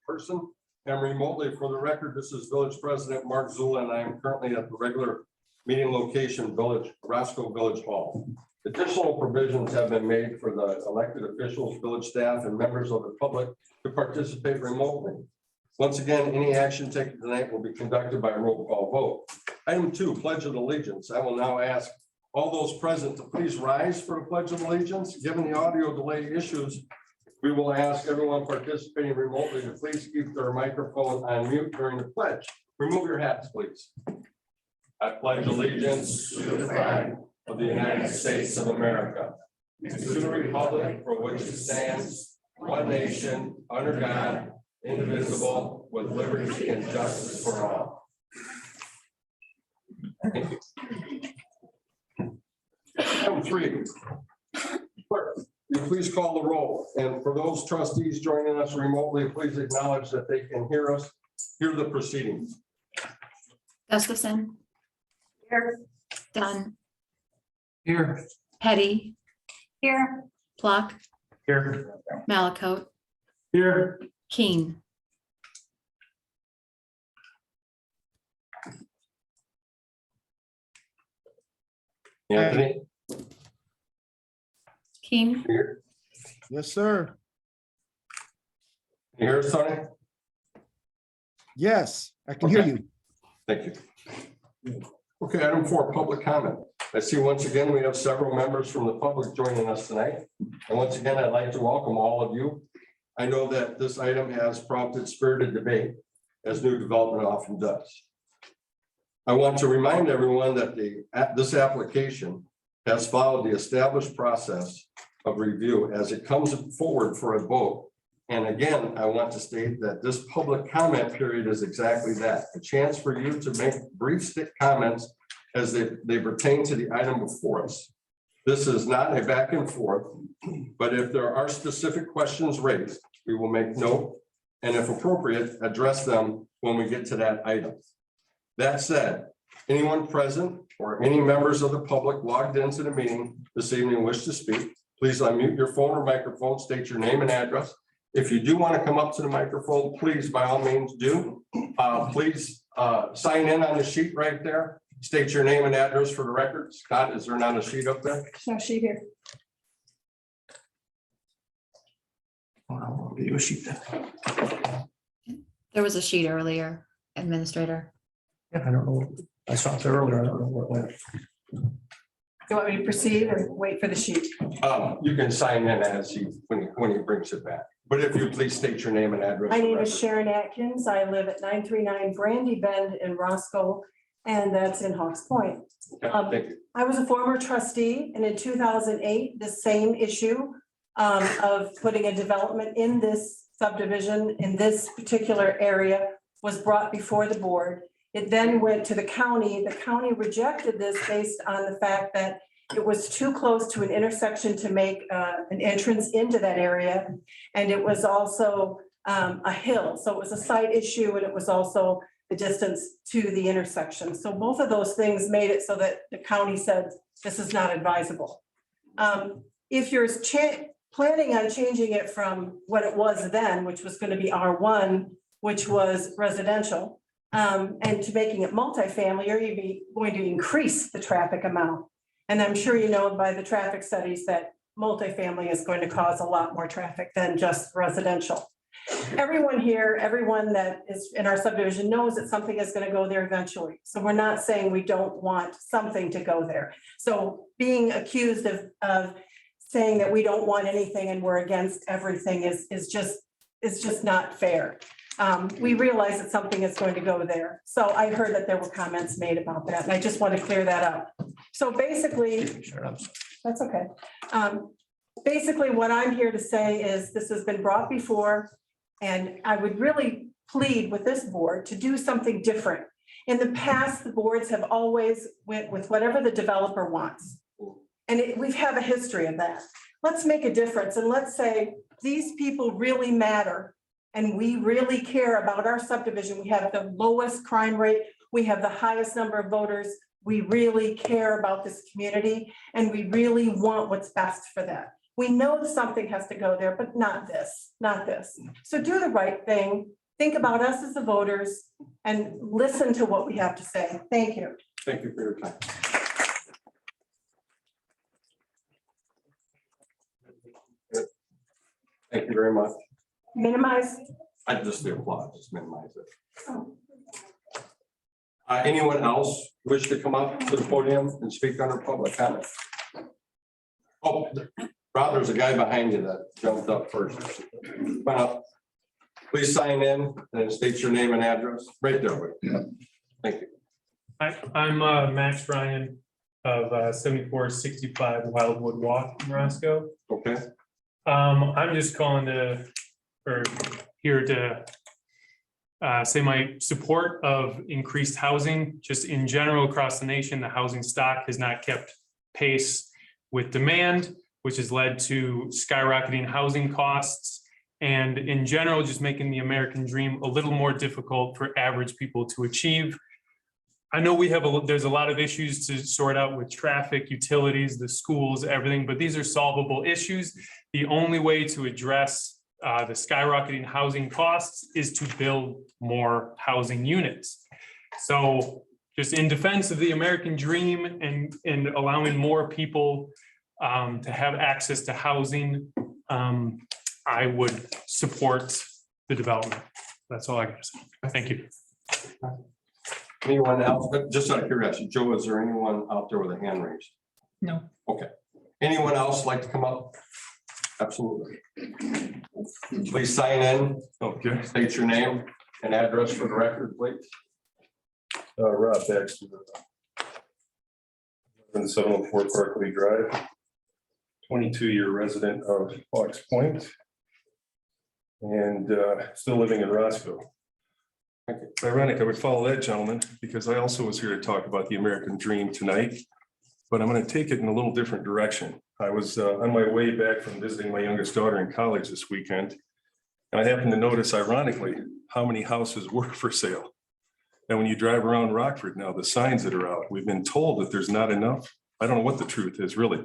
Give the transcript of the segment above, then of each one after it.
person and remotely. For the record, this is Village President Mark Zula, and I am currently at the regular meeting location, Roscoe Village Hall. Additional provisions have been made for the elected officials, village staff, and members of the public to participate remotely. Once again, any action taken tonight will be conducted by a roll call vote. Item 2, Pledge of Allegiance. I will now ask all those present to please rise for the Pledge of Allegiance. Given the audio delay issues, we will ask everyone participating remotely to please keep their microphone on mute during the pledge. Remove your hats, please. I pledge allegiance to the flag of the United States of America, and to the republic for which it stands, one nation, under God, indivisible, with liberty and justice for all. Thank you. Item 3. Clerk, will you please call the roll? And for those trustees joining us remotely, please acknowledge that they can hear us, hear the proceedings. Gustafson. Here. Dunn. Here. Petty. Here. Pluck. Here. Malakote. Here. Keen. Anthony? Keen. Here. Yes, sir. You hear us, Tony? Yes, I can hear Okay. you. Thank you. Okay, item 4, public comment. I see once again, we have several members from the public joining us tonight. And once again, I'd like to welcome all of you. I know that this item has prompted spirited debate, as new development often does. I want to remind everyone that this application has followed the established process of review as it comes forward for a vote. And again, I want to state that this public comment period is exactly that, a chance for you to make brief comments as they pertain to the item before us. This is not a back and forth, but if there are specific questions raised, we will make note, and if appropriate, address them when we get to that item. That said, anyone present or any members of the public logged into the meeting this evening wish to speak, please unmute your phone or microphone, state your name and address. If you do want to come up to the microphone, please, by all means, do. Please sign in on the sheet right there. State your name and address for the record. Scott, is there not a sheet up there? No sheet here. I'll give you a sheet then. There was a sheet earlier, Administrator. Yeah, I don't know. I saw it earlier. I don't know what went. Do you want me to proceed or wait for the sheet? You can sign in as when he brings it back. But if you please state your name and address. My for the name is record. Sharon Atkins. I live at 939 Brandy Bend in Roscoe, and that's in Hawks Point. Okay, thank you. I was a former trustee, and in 2008, the same issue of putting a development in this subdivision in this particular area was brought before the board. It then went to the county. The county rejected this based on the fact that it was too close to an intersection to make an entrance into that area. And it was also a hill. So it was a site issue, and it was also the distance to the intersection. So both of those things made it so that the county said, this is not advisable. If you're planning on changing it from what it was then, which was going to be R1, which was residential, and to making it multifamily, you're going to increase the traffic amount. And I'm sure you know by the traffic studies that multifamily is going to cause a lot more traffic than just residential. Everyone here, everyone that is in our subdivision knows that something is going to go there eventually. So we're not saying we don't want something to go there. So being accused of saying that we don't want anything and we're against everything is just not fair. We realize that something is going to go there. So I heard that there were comments made about that, and I just want to clear that up. So basically, that's okay. Basically, what I'm here to say is this has been brought before, and I would really plead with this board to do something different. In the past, the boards have always went with whatever the developer wants. And we have a history of that. Let's make a difference, and let's say these people really matter. And we really care about our subdivision. We have the lowest crime rate. We have the highest number of voters. We really care about this community, and we really want what's best for that. We know something has to go there, but not this, not this. So do the right thing. Think about us as the voters and listen to what we have to say. Thank you. Thank you for your time. Thank you very much. Minimize. I just the applause, just minimize it. Anyone else wish to come up to the podium and speak under public comment? Oh, Rob, there's a guy behind you that jumped up first. Come on up. Please sign in and state your name and address right there. Wade. Thank you. Hi, I'm Max Ryan of 7465 Wildwood Walk in Roscoe. Okay, I'm just calling here to say my support of increased housing. Just in general across the nation, the housing stock has not kept pace with demand, which has led to skyrocketing housing costs. And in general, just making the American dream a little more difficult for average people to achieve. I know there's a lot of issues to sort out with traffic, utilities, the schools, everything, but these are solvable issues. The only way to address the skyrocketing housing costs is to build more housing units. So just in defense of the American dream and allowing more people to have access to housing, I would support the development. That's all I got to say. Thank you. anyone else, but just out of curiosity, Joe, is there anyone out there with a hand raised? No. Okay, anyone else like to come up? Absolutely. Please sign in. Okay. State your name and address for the record, please. Rob Baxter, 704 Parkley Drive, 22-year resident of Fox Point, and still living in Roscoe. It's ironic I would follow that gentleman because I also was here to talk about the American dream tonight, but I'm going to take it in a little different direction. I was on my way back from visiting my youngest daughter in college this weekend, and I happened to notice, ironically, how many houses were for sale. And when you drive around Rockford now, the signs that are out, we've been told that there's not enough. I don't know what the truth is really,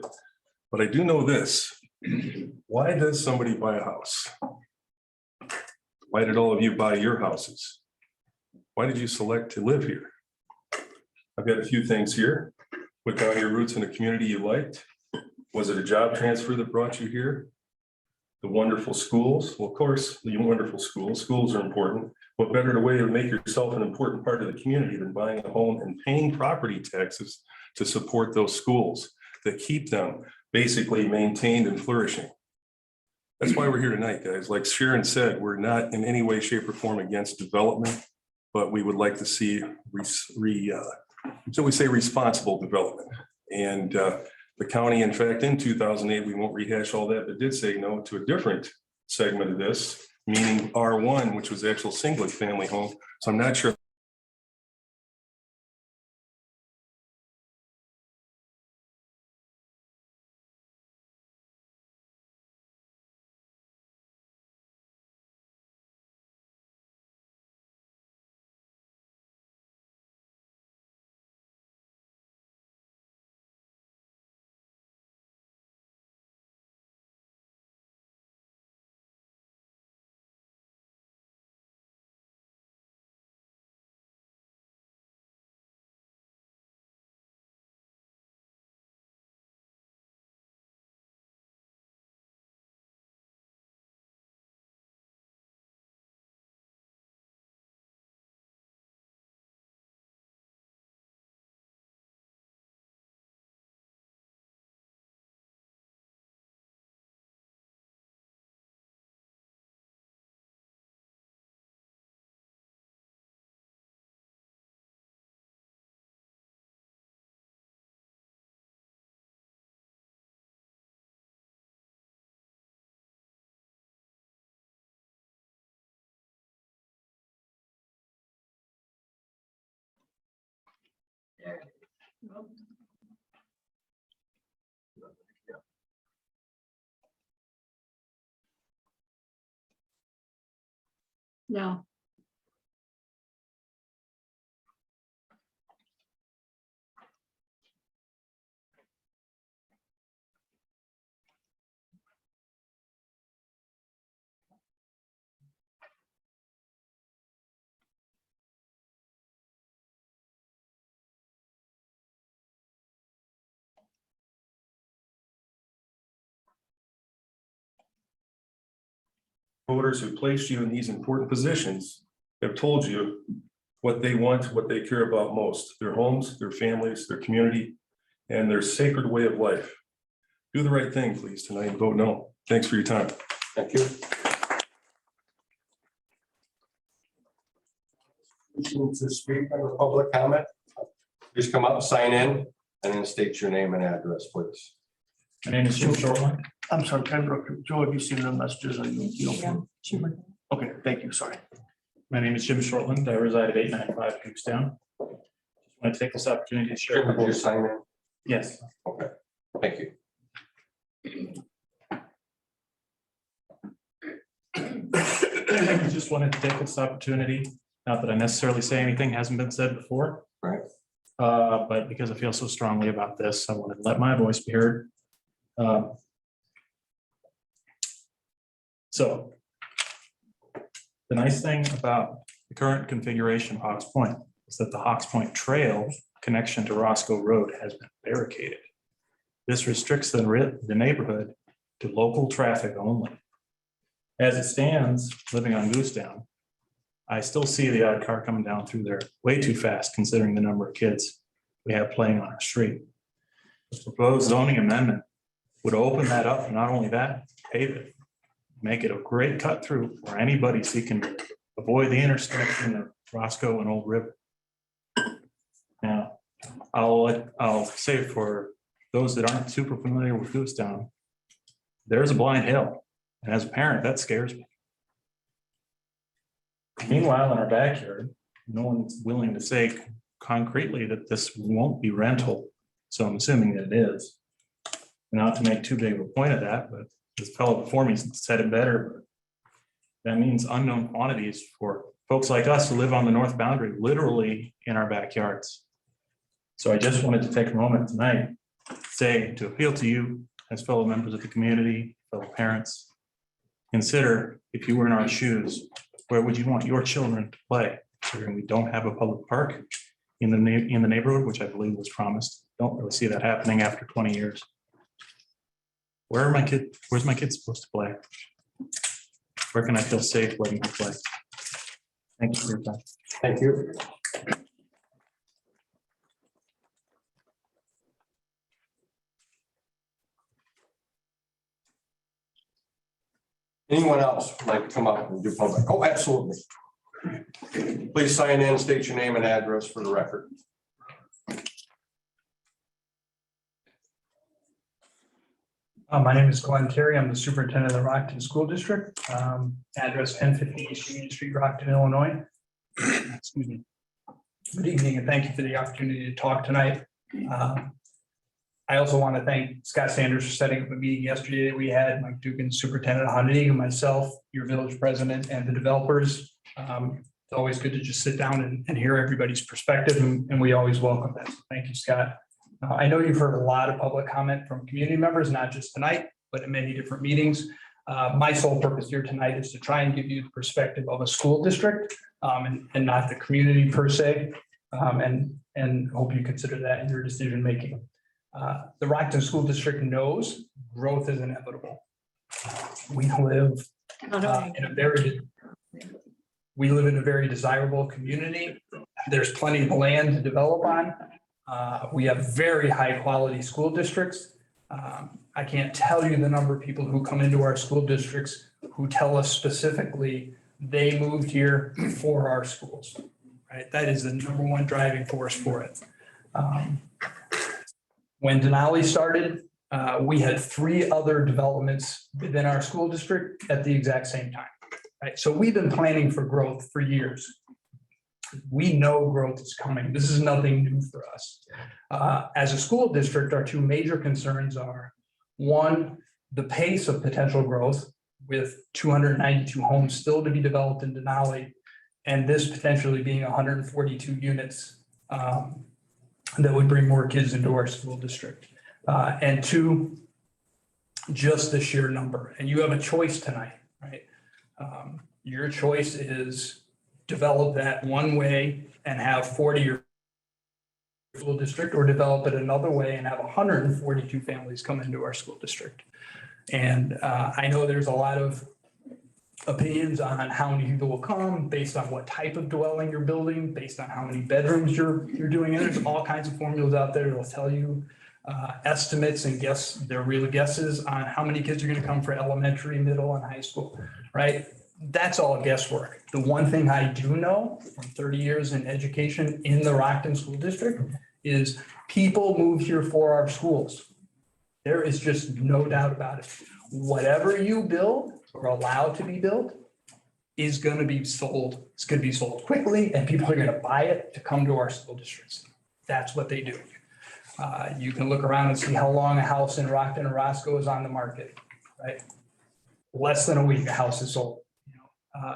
but I do know this. Why does somebody buy a house? Why did all of you buy your houses? Why did you select to live here? I've got a few things here. Put down your roots in a community you liked. Was it a job transfer that brought you here? The wonderful schools? Well, of course, the wonderful schools. Schools are important. What better way to make yourself an important part of the community than buying a home and paying property taxes to support those schools that keep them basically maintained and flourishing? That's why we're here tonight, guys. Like Sharon said, we're not in any way, shape, or form against development, but we would like to see, so we say responsible development. And the county, in fact, in 2008, we won't rehash all that, but did say no to a different segment of this, meaning R1, which was actual single family home. So I'm not sure. No. voters who placed you in these important positions have told you what they want, what they care about most, their homes, their families, their community, and their sacred way of life. Do the right thing, please, tonight and vote no. Thanks for your time. Thank you. To speak under public comment, please come up, sign in, and then state your name and address, please. My name is Jim Shortland. I'm sorry, can I interrupt you? Joe, have you seen the messages? Are you? Okay, thank you, sorry. My name is Jim Shortland. I reside at 895 Goosetown. Just want to take this opportunity to share. Jim, would you sign in? Yes. Okay, thank you. I just wanted to take this opportunity, not that I necessarily say anything hasn't been said before. Right. But because I feel so strongly about this, I wanted to let my voice be heard. So the nice thing about the current configuration of Hawks Point is that the Hawks Point Trail connection to Roscoe Road has been barricaded. This restricts the neighborhood to local traffic only. As it stands, living on Goosetown, I still see the odd car coming down through there way too fast considering the number of kids we have playing on our street. The proposed zoning amendment would open that up, and not only that, pave it, make it a great cut through for anybody seeking to avoid the intersection of Roscoe and Old River. Now, I'll say for those that aren't super familiar with Goosetown, there's a blind hill, and as a parent, that scares me. Meanwhile, in our backyard, no one's willing to say concretely that this won't be rental, so I'm assuming that it is. Not to make too big of a point of that, but this fellow before me said it better. That means unknown quantities for folks like us who live on the north boundary, literally in our backyards. So I just wanted to take a moment tonight to appeal to you as fellow members of the community, fellow parents. Consider, if you were in our shoes, where would you want your children to play? Considering we don't have a public park in the neighborhood, which I believe was promised. Don't really see that happening after 20 years. Where's my kid supposed to play? Where can I feel safe letting him play? Thank you for your time. Thank you. Anyone else would like to come up and do public? Oh, absolutely. Please sign in, state your name and address for the record. My name is Glenn Terry. I'm the superintendent of the Rockton School District. Address 1050 East Union Street, Rockton, Illinois. Excuse me. Good evening, and thank you for the opportunity to talk tonight. I also want to thank Scott Sanders for setting up a meeting yesterday that we had, Mike Dugan, Superintendent Hondig, and myself, your village president, and the developers. It's always good to just sit down and hear everybody's perspective, and we always welcome that. So thank you, Scott. I know you've heard a lot of public comment from community members, not just tonight, but in many different meetings. My sole purpose here tonight is to try and give you the perspective of a school district and not the community per se, and hope you consider that in your decision making. The Rockton School District knows growth is inevitable. We live in a very desirable community. There's plenty of land to develop on. We have very high quality school districts. I can't tell you the number of people who come into our school districts who tell us specifically they moved here for our schools, right? That is the number one driving force for it. When Denali started, we had 3 other developments within our school district at the exact same time, right? So we've been planning for growth for years. We know growth is coming. This is nothing new for us. As a school district, our 2 major concerns are, 1, the pace of potential growth with 292 homes still to be developed in Denali, and this potentially being 142 units that would bring more kids into our school district. And 2, just the sheer number. And you have a choice tonight, right? Your choice is develop that one way and have 40 your school district, or develop it another way and have 142 families come into our school district. And I know there's a lot of opinions on how many people will come, based on what type of dwelling you're building, based on how many bedrooms you're doing. And there's all kinds of formulas out there that'll tell you estimates and they're real guesses on how many kids are going to come for elementary, middle, and high school, right? That's all guesswork. The one thing I do know from 30 years in education in the Rockton School District is people move here for our schools. There is just no doubt about it. Whatever you build or allow to be built is going to be sold. It's going to be sold quickly and people are going to buy it to come to our school districts. That's what they do. You can look around and see how long a house in Rockton and Roscoe is on the market, right? Less than a week, a house is sold.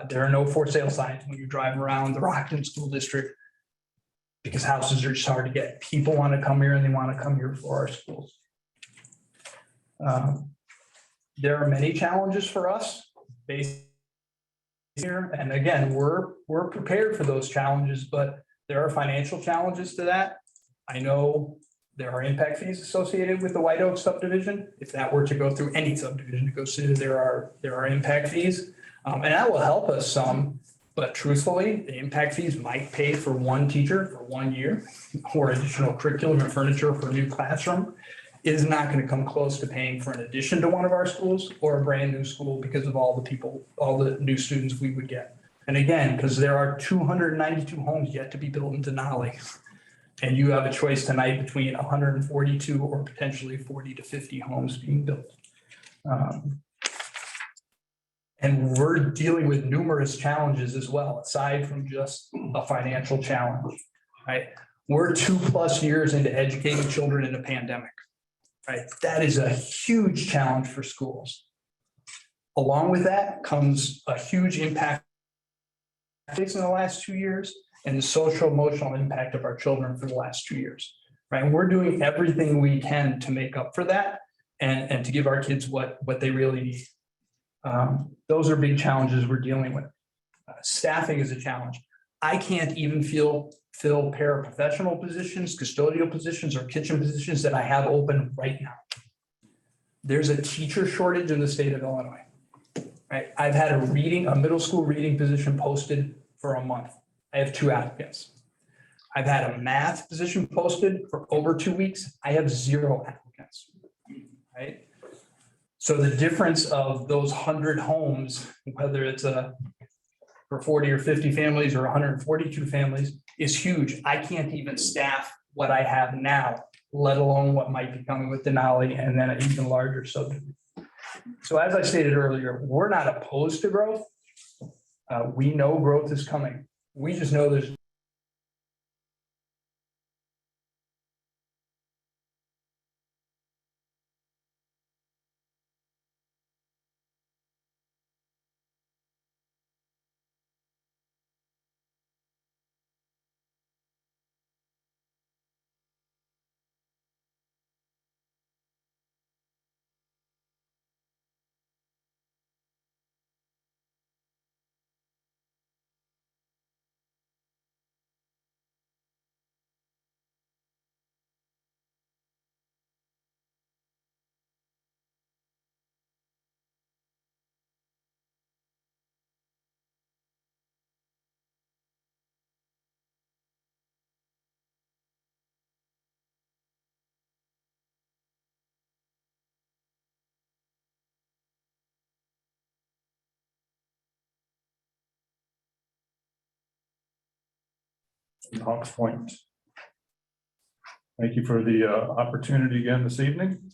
There are no for sale signs when you drive around the Rockton School District because houses are just hard to get. People want to come here and they want to come here for our schools. There are many challenges for us based here. And again, we're prepared for those challenges, but there are financial challenges to that. I know there are impact fees associated with the White Oak subdivision. If that were to go through any subdivision to go through, there are impact fees. And that will help us some, but truthfully, the impact fees might pay for one teacher for 1 year or additional curriculum and furniture for a new classroom is not going to come close to paying for an addition to one of our schools or a brand new school because of all the people, all the new students we would get. And again, because there are 292 homes yet to be built in Denali. And you have a choice tonight between 142 or potentially 40 to 50 homes being built. And we're dealing with numerous challenges as well, aside from just a financial challenge, right? We're 2+ years into educating children in a pandemic, right? That is a huge challenge for schools. Along with that comes a huge impact in the last 2 years and the social emotional impact of our children for the last 2 years, right? And we're doing everything we can to make up for that and to give our kids what they really need. Those are big challenges we're dealing with. Staffing is a challenge. I can't even fill paraprofessional positions, custodial positions, or kitchen positions that I have open right now. There's a teacher shortage in the state of Illinois, right? I've had a middle school reading position posted for a month. I have 2 applicants. I've had a math position posted for over 2 weeks. I have 0 applicants, right? So the difference of those 100 homes, whether it's for 40 or 50 families or 142 families, is huge. I can't even staff what I have now, let alone what might be coming with Denali and then an even larger subdivision. So as I stated earlier, we're not opposed to growth. We know growth is coming. We just know there's Hawks Point. Thank you for the opportunity again this evening.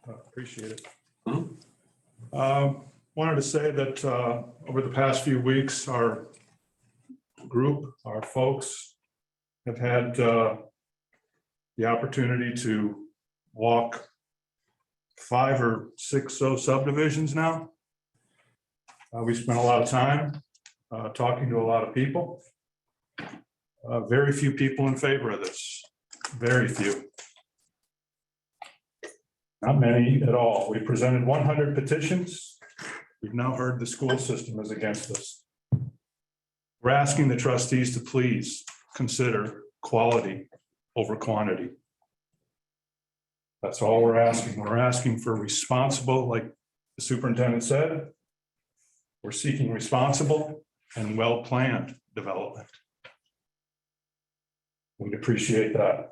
Appreciate it. Wanted to say that over the past few weeks, our group, our folks have had the opportunity to walk 5 or 6 subdivisions now. We spent a lot of time talking to a lot of people. Very few people in favor of this, very few. Not many at all. We presented 100 petitions. We've now heard the school system is against us. We're asking the trustees to please consider quality over quantity. That's all we're asking. We're asking for responsible, like the superintendent said, We're seeking responsible and well-planned development. We'd appreciate that.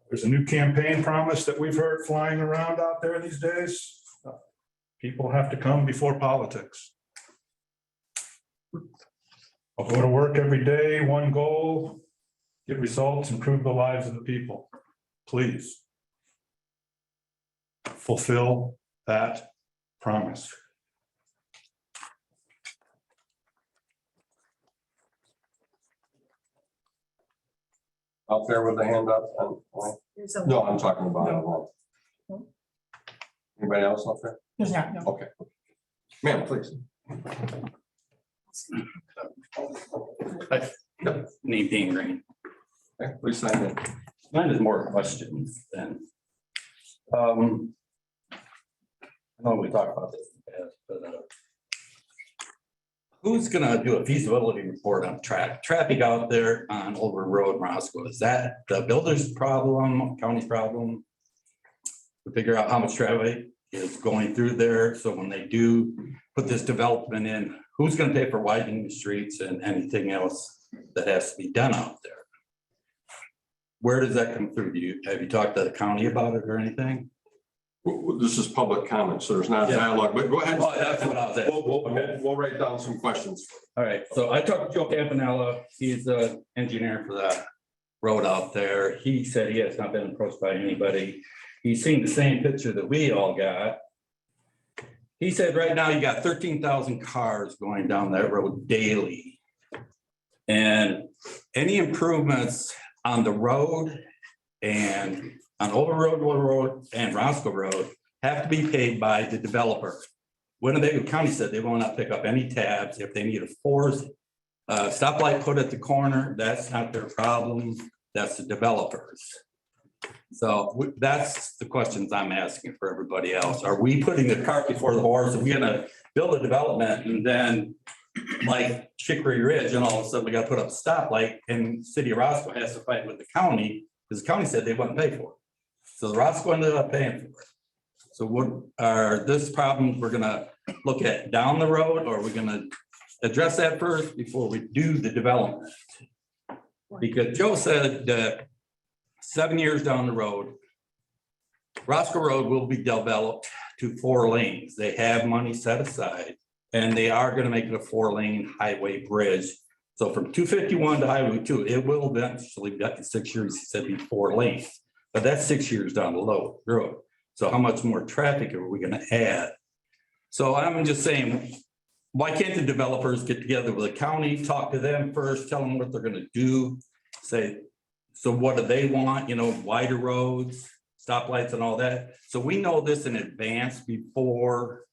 There's a new campaign promise that we've heard flying around out there these days. People have to come before politics. I'll go to work every day, one goal, get results, improve the lives of the people. Please fulfill that promise. Out there with the hand up. No, I'm talking about online. Anybody else out there? Okay. Ma'am, please. Name being Green. Okay, please sign in. Mine is more questions than. I know we talked about this in the past, but who's gonna do a feasibility report on traffic out there on Over Road, Roscoe? Is that the builder's problem, county's problem? To figure out how much traffic is going through there, so when they do put this development in, who's gonna pay for widening the streets and anything else that has to be done out there? Where does that come through? Have you talked to the county about it or anything? This is public comment, so there's not a dialogue, but go ahead. Oh, that's what I was asking. We'll write down some questions. All right, so I talked to Joe Campanella. He's the engineer for the road out there. He said he has not been approached by anybody. He's seen the same picture that we all got. He said right now you got 13,000 cars going down that road daily. And any improvements on the road and on Over Road and Roscoe Road have to be paid by the developer. Winnebago County said they will not pick up any tabs. If they need a forced stoplight put at the corner, that's not their problem. That's the developers. So that's the questions I'm asking for everybody else. Are we putting the cart before the horse? Are we gonna build a development and then like Chicory Ridge and all of a sudden we gotta put up a stoplight and city of Roscoe has to fight with the county because the county said they wouldn't pay for it. So the Roscoe ended up paying for it. So what are this problem we're gonna look at down the road, or are we gonna address that first before we do the development? Because Joe said that 7 years down the road, Roscoe Road will be developed to 4 lanes. They have money set aside and they are gonna make it a 4-lane highway bridge. So from 251 to Highway 2, it will eventually be 6 years, he said, be 4 lanes. But that's 6 years down the road. So how much more traffic are we gonna add? So I'm just saying, why can't the developers get together with the county, talk to them first, tell them what they're gonna do, say, so what do they want, wider roads, stoplights and all that? So we know this in advance before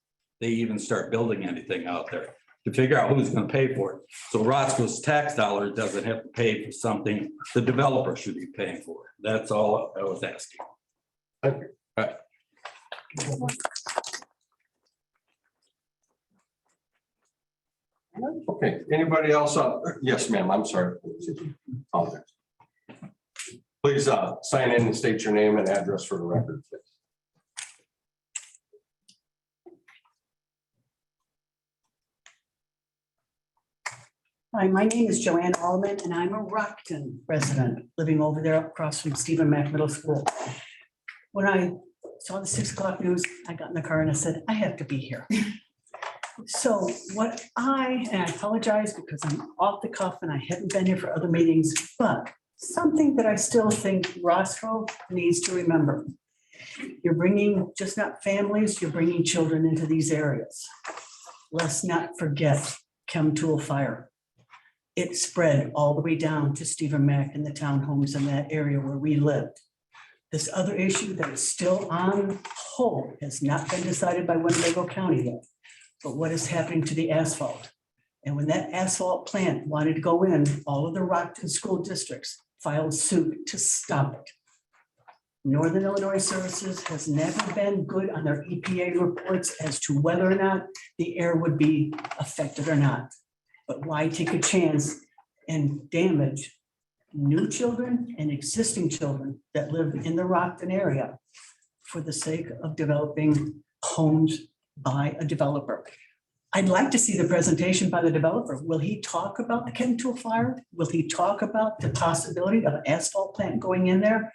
they even start building anything out there to figure out who's gonna pay for it. So Roscoe's tax dollar doesn't have to pay for something the developer should be paying for. That's all I was asking. Thank you. All right. Okay, anybody else? Yes, ma'am, I'm sorry. Apologize. Please sign in and state your name and address for the record, please. Hi, my name is Joanne Allman, and I'm a Rockton resident, living over there across from Stephen Mack Middle School. When I saw the 6 o'clock news, I got in the car and I said, I have to be here. So and I apologize because I'm off the cuff and I haven't been here for other meetings, but something that I still think Roscoe needs to remember. You're bringing just not families, you're bringing children into these areas. Let's not forget Chem Tool Fire. It spread all the way down to Stephen Mack and the townhomes in that area where we lived. This other issue that is still on hold has not been decided by Winnebago County yet. But what is happening to the asphalt? And when that asphalt plant wanted to go in, all of the Rockton school districts filed suit to stop it. Northern Illinois Services has never been good on their EPA reports as to whether or not the air would be affected or not. But why take a chance and damage new children and existing children that live in the Rockton area for the sake of developing homes by a developer? I'd like to see the presentation by the developer. Will he talk about the Chem Tool fire? Will he talk about the possibility of an asphalt plant going in there?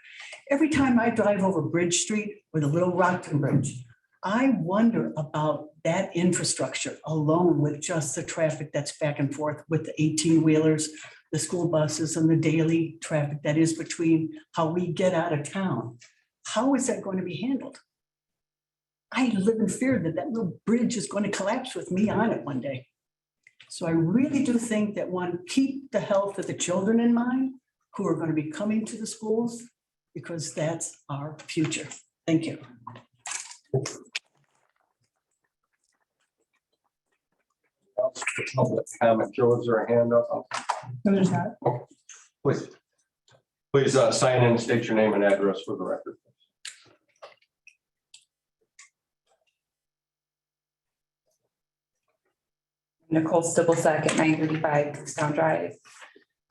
Every time I drive over Bridge Street or the Little Rockton Bridge, I wonder about that infrastructure alone with just the traffic that's back and forth with the 18-wheelers, the school buses and the daily traffic that is between how we get out of town. How is that going to be handled? I live in fear that that little bridge is going to collapse with me on it one day. So I really do think that one, keep the health of the children in mind who are going to be coming to the schools, because that's our future. Thank you. Public comment. Joe, is there a hand up? No, there's not. Okay, please. Please sign in, state your name and address for the record. Nicole Stibblesek at 935 Kutztown Drive.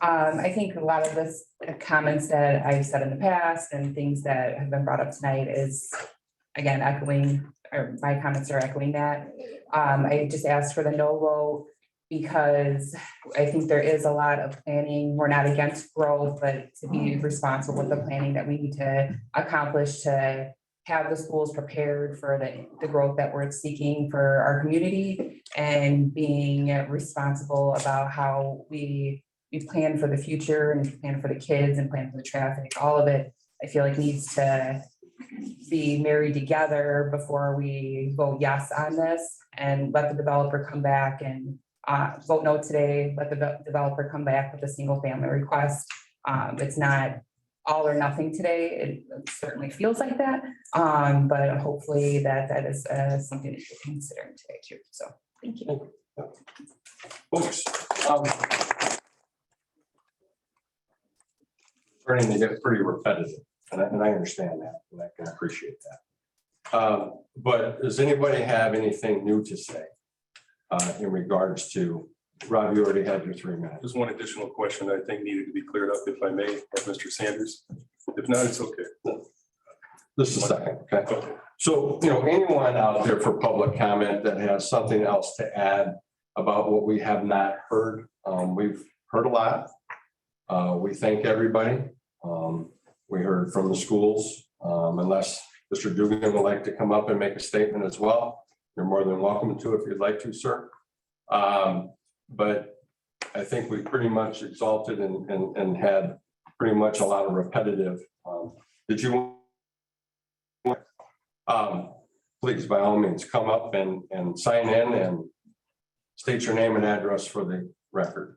I think a lot of this comments that I've said in the past and things that have been brought up tonight is, again, echoing, or my comments are echoing that. I just asked for the no vote because I think there is a lot of planning. We're not against growth, but to be responsible with the planning that we need to accomplish to have the schools prepared for the growth that we're seeking for our community, and being responsible about how we plan for the future and plan for the kids and plan for the traffic. All of it, I feel like, needs to be married together before we vote yes on this, and let the developer come back and vote no today. Let the developer come back with a single family request. It's not all or nothing today. It certainly feels like that. But hopefully that is something that you're considering today too. So thank you. Folks, starting to get pretty repetitive, and I understand that, and I can appreciate that. But does anybody have anything new to say in regards to, Rob, you already had your 3 minutes. There's one additional question I think needed to be cleared up, if I may, of Mr. Sanders. If not, it's okay. Just a second, okay? So, anyone out there for public comment that has something else to add about what we have not heard? We've heard a lot. We thank everybody. We heard from the schools. Unless Mr. Dugan would like to come up and make a statement as well, you're more than welcome to if you'd like to, sir. But I think we pretty much exalted and had pretty much a lot of repetitive. Did you? Please, by all means, come up and sign in and state your name and address for the record.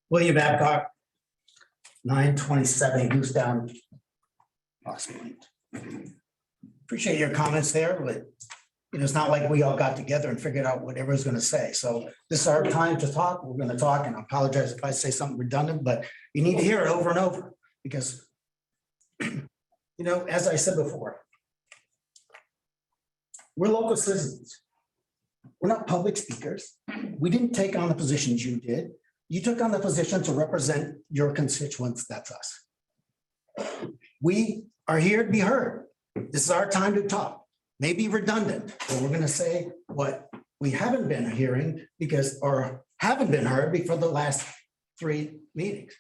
William Babcock, 927 Goose Down. Appreciate your comments there, but it's not like we all got together and figured out what everyone's going to say. So this is our time to talk. We're going to talk, and I apologize if I say something redundant, but you need to hear it over and over because, as I said before, we're local citizens. We're not public speakers. We didn't take on the positions you did. You took on the position to represent your constituents. That's us. We are here to be heard. This is our time to talk. Maybe redundant, but we're going to say what we haven't been hearing or haven't been heard before the last 3 meetings.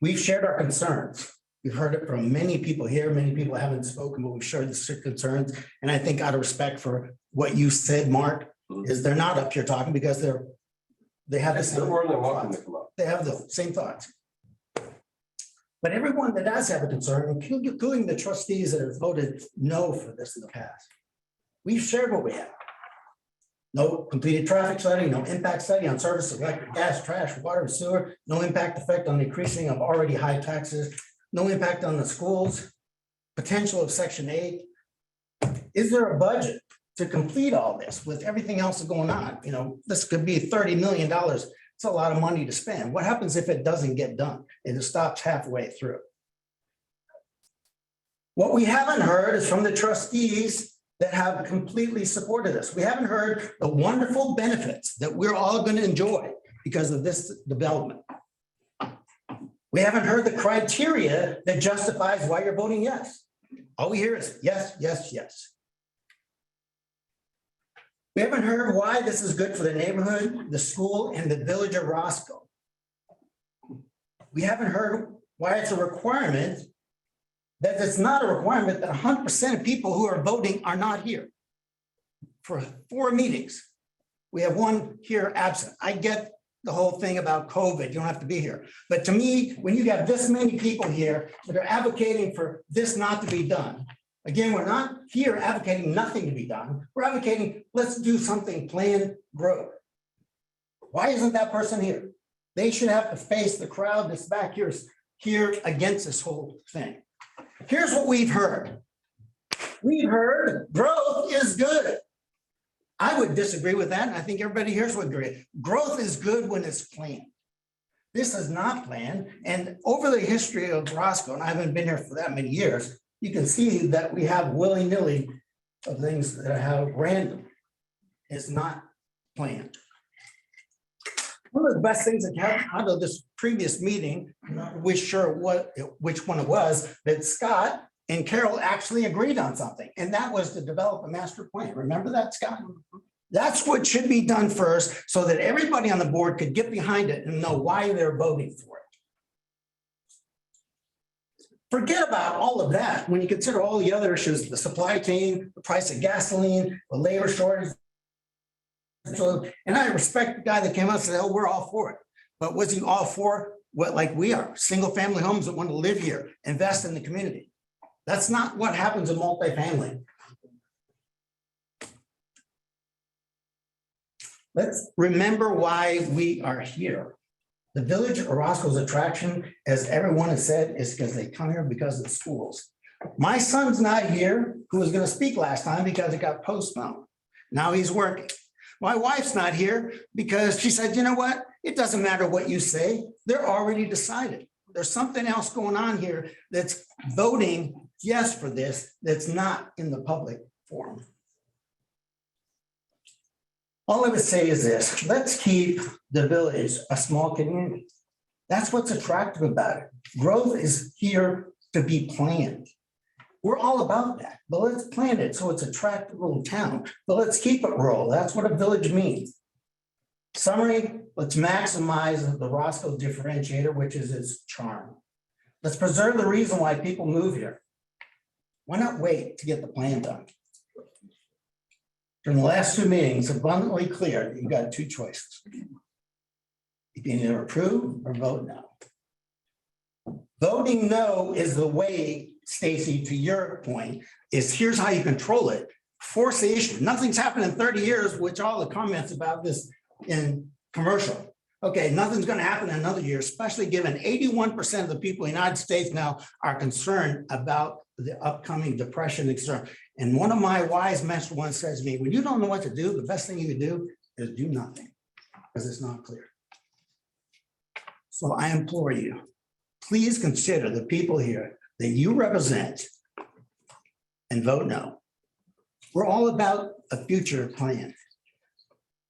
We've shared our concerns. We've heard it from many people here. Many people haven't spoken, but we've shared the concerns. And I think out of respect for what you said, Mark, is they're not up here talking because they have the same. More than welcome to come up. They have the same thoughts. But everyone that does have a concern, including the trustees that have voted no for this in the past, we've shared what we have. No completed traffic study, no impact study on service, electric, gas, trash, water, and sewer, no impact effect on the increasing of already high taxes, no impact on the schools, potential of Section 8. Is there a budget to complete all this with everything else going on. This could be $30 million. It's a lot of money to spend. What happens if it doesn't get done and it stops halfway through? What we haven't heard is from the trustees that have completely supported us. We haven't heard the wonderful benefits that we're all going to enjoy because of this development. We haven't heard the criteria that justifies why you're voting yes. All we hear is yes, yes, yes. We haven't heard why this is good for the neighborhood, the school, and the village of Roscoe. We haven't heard why it's a requirement, that it's not a requirement that 100% of people who are voting are not here. For 4 meetings, we have 1 here absent. I get the whole thing about COVID, you don't have to be here. But to me, when you have this many people here that are advocating for this not to be done, again, we're not here advocating nothing to be done. We're advocating, let's do something planned growth. Why isn't that person here? They should have to face the crowd that's back here against this whole thing. Here's what we've heard. We've heard growth is good. I would disagree with that, and I think everybody here would agree. Growth is good when it's planned. This is not planned, and over the history of Roscoe, and I haven't been here for that many years, you can see that we have willy-nilly of things that are random. It's not planned. One of the best things that came out of this previous meeting, I'm not really sure which one it was, that Scott and Carol actually agreed on something, and that was to develop a master plan. Remember that, Scott? That's what should be done first, so that everybody on the board could get behind it and know why they're voting for it. Forget about all of that when you consider all the other issues, the supply chain, the price of gasoline, the labor shortage. So, and I respect the guy that came out and said, oh, we're all for it. But was he all for what, like we are, single family homes that want to live here, invest in the community? That's not what happens in multifamily. Let's remember why we are here. The village of Roscoe's attraction, as everyone has said, is because they come here because of the schools. My son's not here, who was going to speak last time because it got postponed. Now he's working. My wife's not here because she said, you know what? It doesn't matter what you say. They're already decided. There's something else going on here that's voting yes for this, that's not in the public forum. All I would say is this: let's keep the village a small community. That's what's attractive about it. Growth is here to be planned. We're all about that, but let's plan it so it's a attractive little town, but let's keep it rural. That's what a village means. Summary, let's maximize the Roscoe differentiator, which is its charm. Let's preserve the reason why people move here. Why not wait to get the plan done? During the last 2 meetings, abundantly clear that you've got 2 choices. You can either approve or vote no. Voting no is the way, Stacy, to your point, is here's how you control it. Force the issue. Nothing's happened in 30 years, which all the comments about this in commercial. Okay, nothing's going to happen in another year, especially given 81% of the people in the United States now are concerned about the upcoming depression, etc. And one of my wise mentors once says to me, when you don't know what to do, the best thing you can do is do nothing, because it's not clear. So I implore you, please consider the people here that you represent and vote no. We're all about a future plan.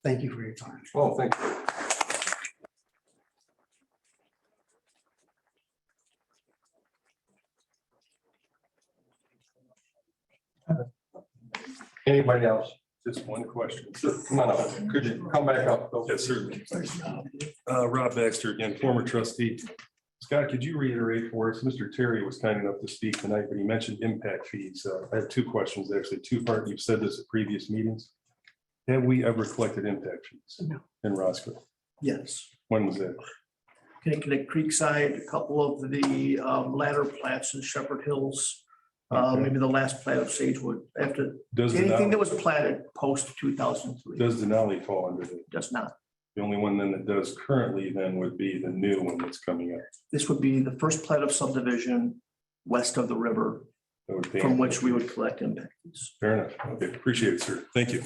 Thank you for your time. Oh, thank you. Anybody else? Just one question. Come on up. Could you come back up? Yes, sir. Rob Baxter again, former trustee. Scott, could you reiterate for us? Mr. Terry was kind enough to speak tonight, but he mentioned impact fees. I have 2 questions, actually, 2-part. You've said this at previous meetings. Have we ever collected impact fees in Roscoe? Yes. When was that? Connecticut Creekside, a couple of the ladder plats in Shepherd Hills. Maybe the last plat of Sagewood. After anything that was platted post 2003 Does Denali fall under that? does not. The only one then that does currently then would be the new one that's coming up. This would be the first plat of subdivision west of the river from which we would collect impact fees. Fair enough. Okay, appreciate it, sir. Thank you.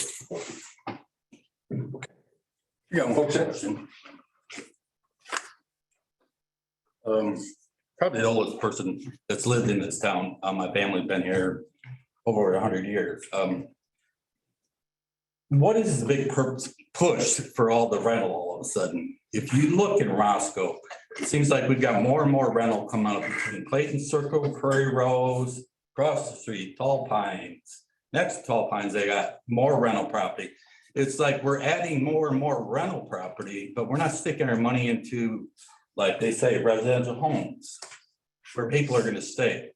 Yeah, Folks, probably the oldest person that's lived in this town. My family's been here over 100 years. What is the big purpose push for all the rental all of a sudden? If you look in Roscoe, it seems like we've got more and more rental coming up between Clayton Circle, Prairie Rose, across the street, Tall Pines. Next to Tall Pines, they got more rental property. It's like we're adding more and more rental property, but we're not sticking our money into, like they say, residential homes where people are gonna stay.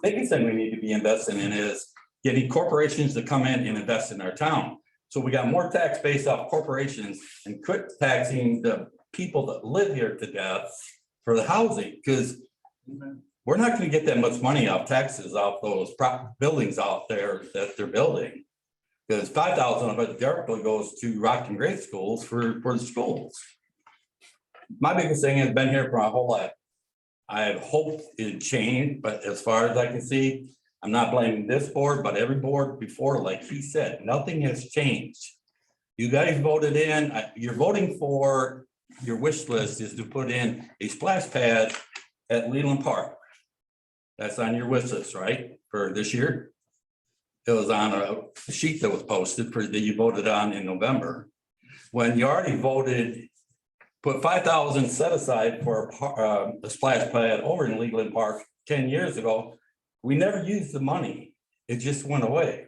Biggest thing we need to be investing in is getting corporations to come in and invest in our town. So we got more tax base off corporations and quit taxing the people that live here to death for the housing, because we're not gonna get that much money off taxes off those buildings out there that they're building. Because 5,000 of it directly goes to Rockton grade schools for the schools. My biggest thing has been here for my whole life. I have hoped it changed, but as far as I can see, I'm not blaming this board, but every board before, like he said, nothing has changed. You guys voted in, you're voting for, your wish list is to put in a splash pad at Leland Park. That's on your wish list, right, for this year? It was on a sheet that was posted for that you voted on in November. When you already voted, put 5,000 set aside for a splash pad over in Leland Park 10 years ago. We never used the money. It just went away.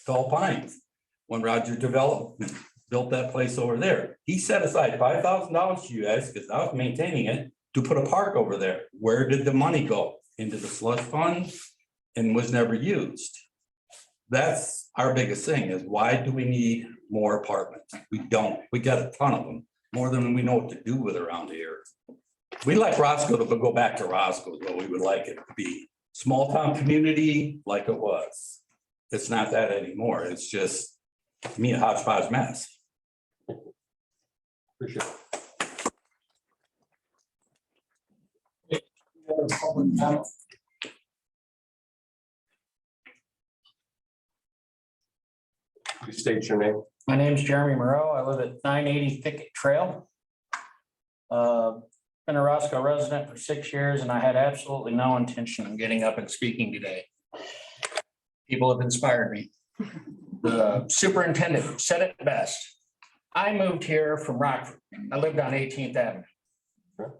Tall Pines, when Roger Development built that place over there, he set aside $5,000 to you guys, because I was maintaining it, to put a park over there. Where did the money go? Into the slush fund and was never used. That's our biggest thing, is why do we need more apartments? We don't. We got a ton of them, more than we know what to do with around here. We like Roscoe to go back to Roscoe, but we would like it to be small town community like it was. It's not that anymore. It's just, to me, a hodgepodge mess. appreciate it. Please state your name. My name's Jeremy Moreau. I live at 980 Thicket Trail. Been a Roscoe resident for 6 years, and I had absolutely no intention of getting up and speaking today. People have inspired me. The superintendent said it best. I moved here from Rockford. I lived on 18th Avenue.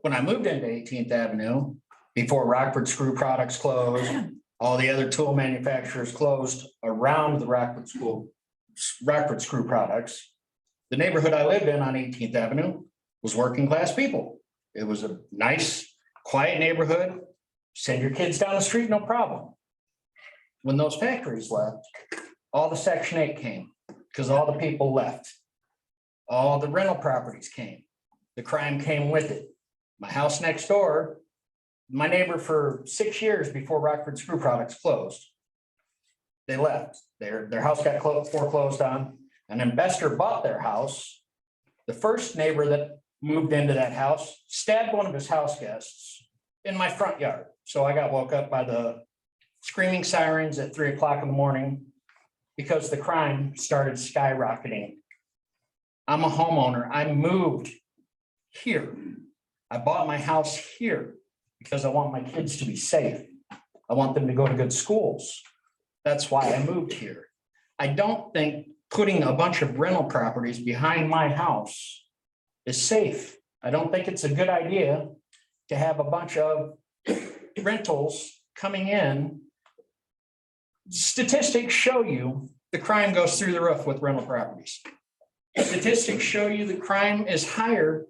When I moved into 18th Avenue, before Rockford Screw Products closed, all the other tool manufacturers closed around the Rockford Screw Products. The neighborhood I lived in on 18th Avenue was working class people. It was a nice, quiet neighborhood. Send your kids down the street, no problem. When those factories left, all the Section 8 came, because all the people left. All the rental properties came. The crime came with it. My house next door, my neighbor for 6 years before Rockford Screw Products closed. They left. Their house got foreclosed on. An investor bought their house. The first neighbor that moved into that house stabbed one of his house guests in my front yard. So I got woke up by the screaming sirens at 3 o'clock in the morning because the crime started skyrocketing. I'm a homeowner. I moved here. I bought my house here because I want my kids to be safe. I want them to go to good schools. That's why I moved here. I don't think putting a bunch of rental properties behind my house is safe. I don't think it's a good idea to have a bunch of rentals coming in. Statistics show you the crime goes through the roof with rental properties. Statistics show you the crime is higher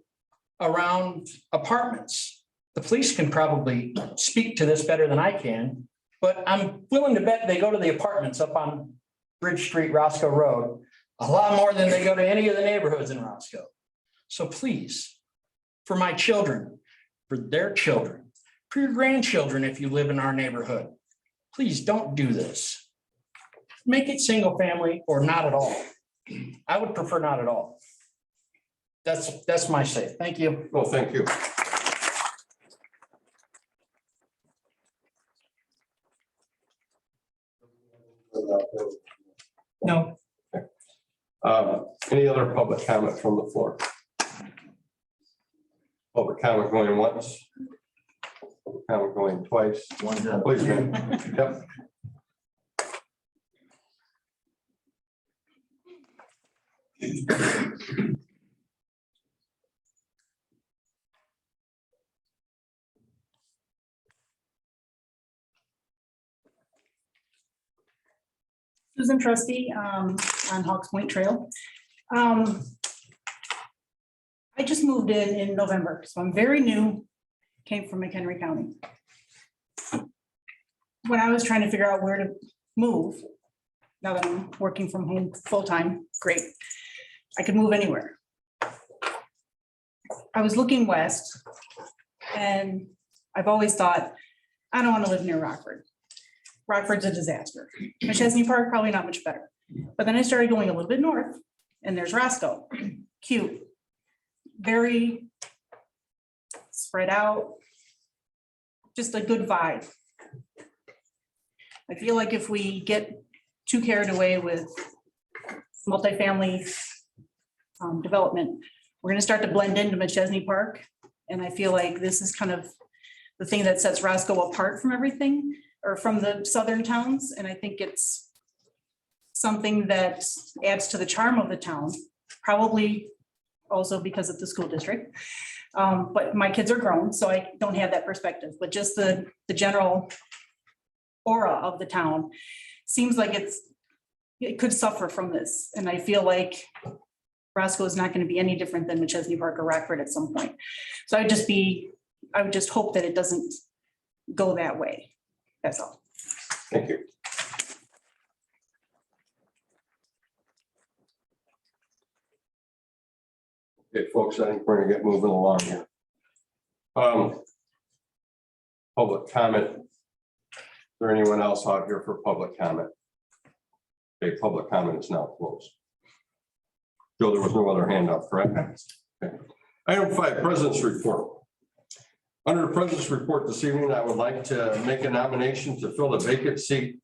around apartments. The police can probably speak to this better than I can, but I'm willing to bet they go to the apartments up on Bridge Street, Roscoe Road, a lot more than they go to any of the neighborhoods in Roscoe. So please, for my children, for their children, for your grandchildren, if you live in our neighborhood, please don't do this. Make it single family or not at all. I would prefer not at all. That's my say. Thank you. Well, thank you. No. Any other public comment from the floor? Public comment going once. Public comment going twice. Please, ma'am. Yep. Susan Trustee, on Hawks Point Trail. I just moved in November, so I'm very new, came from McHenry County. When I was trying to figure out where to move, now that I'm working from home full-time, great. I could move anywhere. I was looking west, and I've always thought, I don't want to live near Rockford. Rockford's a disaster. McChesney Park, probably not much better. But then I started going a little bit north, and there's Roscoe. Cute. Very spread out. Just a good vibe. I feel like if we get too carried away with multifamily development, we're gonna start to blend into McChesney Park. And I feel like this is kind of the thing that sets Roscoe apart from everything, or from the southern towns. And I think it's something that adds to the charm of the town, probably also because of the school district. But my kids are grown, so I don't have that perspective, but just the general aura of the town seems like it could suffer from this. And I feel like Roscoe is not going to be any different than McChesney Park or Rockford at some point. So I would just hope that it doesn't go that way. That's all. Thank you. Okay, folks, I think we're gonna get moving along here. Public comment. Is there anyone else out here for public comment? Okay, public comment is now closed. Joe, there was no other hand up, correct? Okay. Item 5, President's Report. Under the President's Report this evening, I would like to make a nomination to fill the vacant seat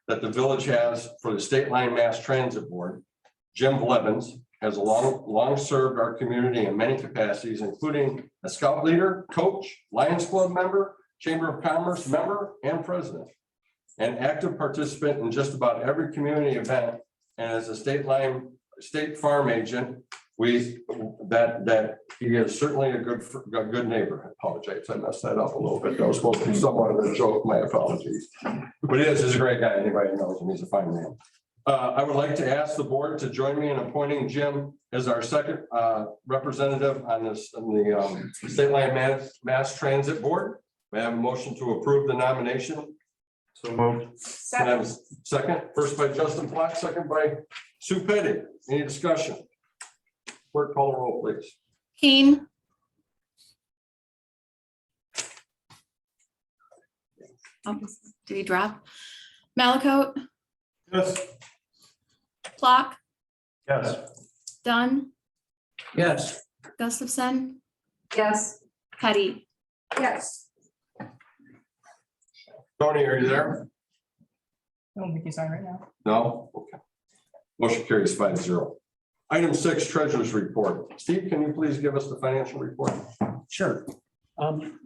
that the village has for the State Line Mass Transit Board. Jim Blevins has long served our community in many capacities, including a scout leader, coach, Lions Club member, Chamber of Commerce member, and president. An active participant in just about every community event, and as a state farm agent, that he is certainly a good neighbor. I apologize, I messed that up a little bit. That was supposed to be somewhat of a joke. My apologies. But he's a great guy. Anybody who knows him, he's a fine man. I would like to ask the board to join me in appointing Jim as our second representative on the State Line Mass Transit Board. May I have a motion to approve the nomination? So moved. Can I have a second? First by Justin Black, second by Sue Petty. Any discussion? Clerk, call the roll, please. Keen. Oh, did he drop? Malakote, Yes. Flock, Yes. Dunn, Yes. Gustafson, Yes. Petty. Yes. Tony, are you there? I don't think he's on right now. No? Okay. Motion carries 5-0. Item 6, Treasurer's Report. Steve, can you please give us the financial report? Sure.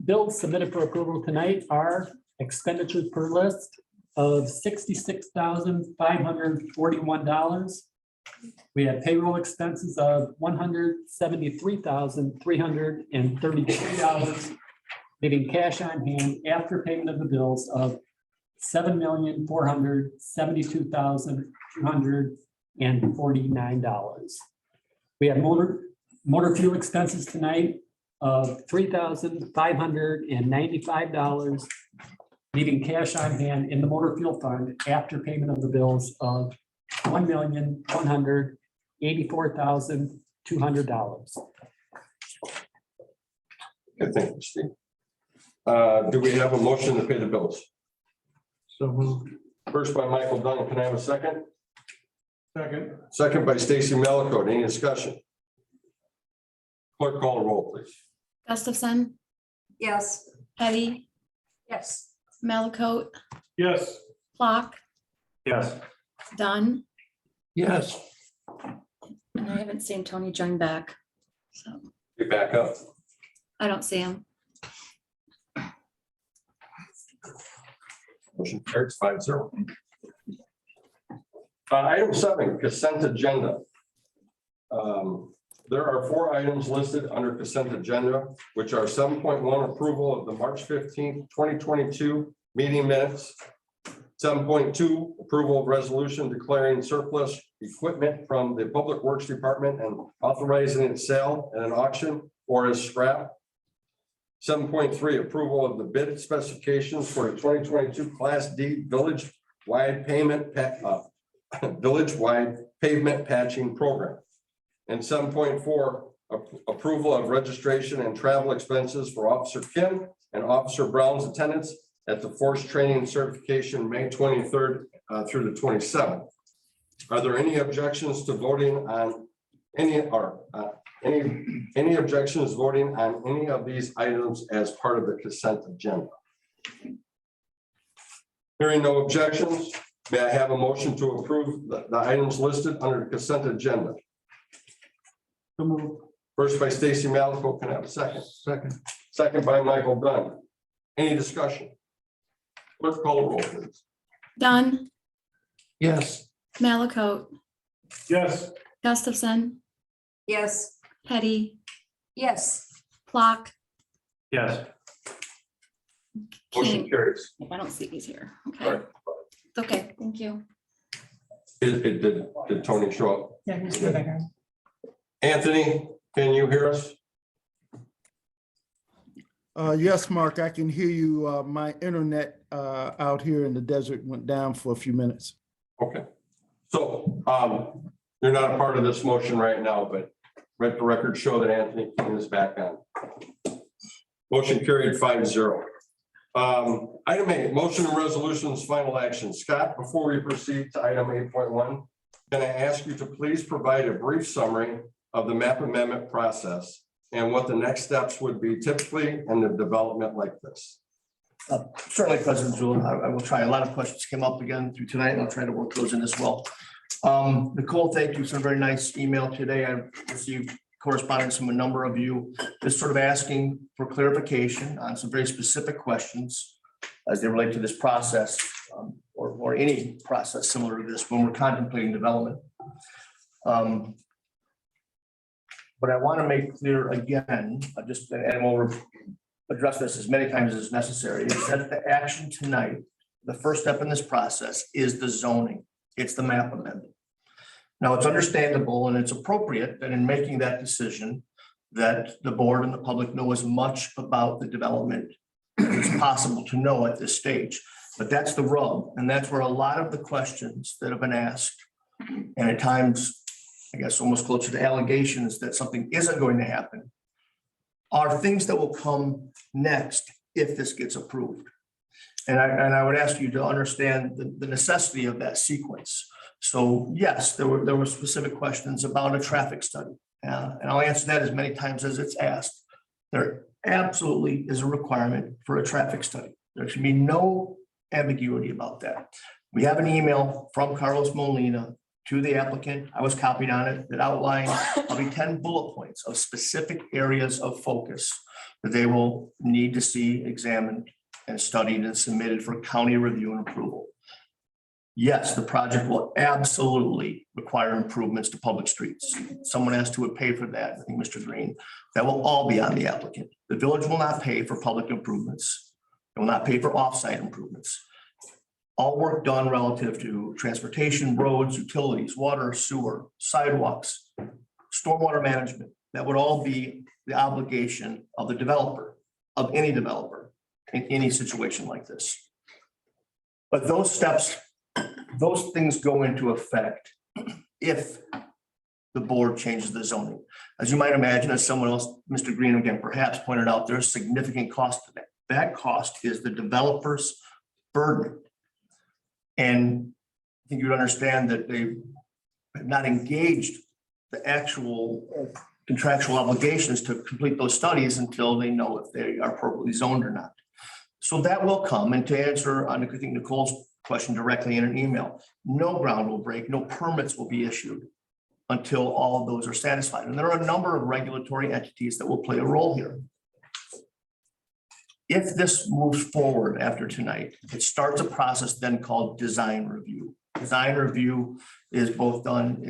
Bills submitted for approval tonight are expenditures per list of $66,541. We have payroll expenses of $173,333, leaving cash on hand after payment of the bills of $7,472,249. We have motor fuel expenses tonight of $3,595, leaving cash on hand in the motor fuel fund after payment of the bills of $1,184,200. Okay, thank you, Steve. Do we have a motion to pay the bills? So moved. First by Michael Dunn. Can I have a second? Second. Second by Stacy Malakote. Any discussion? Clerk, call the roll, please. Gustafson, Yes. Petty, Yes. Malakote, Yes. Flock, Yes. Dunn, Yes. and I haven't seen Tony join back. So Get back up. I don't see him. Motion carries 5-0. Item 7, consent agenda. There are 4 items listed under consent agenda, which are 7.1 approval of the March 15th, 2022 meeting minutes. 7.2 approval of resolution declaring surplus equipment from the Public Works Department and authorizing its sale at an auction or as scrap. 7.3 approval of the bid specifications for the 2022 Class D village-wide pavement patching program. And 7.4 approval of registration and travel expenses for Officer Kim and Officer Brown's attendance at the Force Training Certification, May 23rd through the 27th. Are there any objections to voting on any objections voting on any of these items as part of the consent agenda? Hearing no objections, may I have a motion to approve the items listed under the consent agenda? First by Stacy Malico, can I have a second? Second by Michael Dunn. Any discussion? Clerk call the roll, please. Dunn, Yes. Malakote, Yes. Gustafson, Yes. Petty, Yes. Flock, Yes. Motion King. carries. I don't see these here. All Okay, right. it's okay, thank you. Did Tony show up? Yeah, he's still there. Anthony, can you hear us? Yes, Mark, I can hear you. My internet out here in the desert went down for a few minutes. Okay. So you're not a part of this motion right now, but let the record show that Anthony King is back on. Motion carried 5-0. Item 8, motion and resolutions, final action. Scott, before we proceed to item 8.1, can I ask you to please provide a brief summary of the map amendment process and what the next steps would be typically in the development like this? Certainly, President Zul, I will try. A lot of questions came up again through tonight, and I'll try to work those in as well. Nicole, thank you. Some very nice email today. I received correspondence from a number of you, just sort of asking for clarification on some very specific questions as they relate to this process, or any process similar to this when we're contemplating development. But I want to make clear again, and we'll address this as many times as necessary, is that the action tonight, the first step in this process is the zoning. It's the map amendment. Now, it's understandable and it's appropriate that in making that decision, that the board and the public know as much about the development as possible to know at this stage. But that's the rub, and that's where a lot of the questions that have been asked, and at times, I guess almost closer to allegations that something isn't going to happen, are things that will come next if this gets approved. And I would ask you to understand the necessity of that sequence. So yes, there were specific questions about a traffic study. And I'll answer that as many times as it's asked. There absolutely is a requirement for a traffic study. There should be no ambiguity about that. We have an email from Carlos Molina to the applicant. I was copied on it, that outlined probably 10 bullet points of specific areas of focus that they will need to see examined and studied and submitted for county review and approval. Yes, the project will absolutely require improvements to public streets. Someone asked who would pay for that. I think Mr. Green. That will all be on the applicant. The village will not pay for public improvements. It will not pay for offsite improvements. All work done relative to transportation, roads, utilities, water, sewer, sidewalks, stormwater management, that would all be the obligation of the developer, of any developer in any situation like this. But those steps, those things go into effect if the board changes the zoning. As you might imagine, as someone else, Mr. Green again, perhaps pointed out, there's significant cost to that. That cost is the developer's burden. And I think you'd understand that they have not engaged the actual contractual obligations to complete those studies until they know if they are appropriately zoned or not. So that will come. And to answer on, I think, Nicole's question directly in an email. No ground will break, no permits will be issued until all of those are satisfied. And there are a number of regulatory entities that will play a role here. If this moves forward after tonight, it starts a process then called design review. Design review is both done,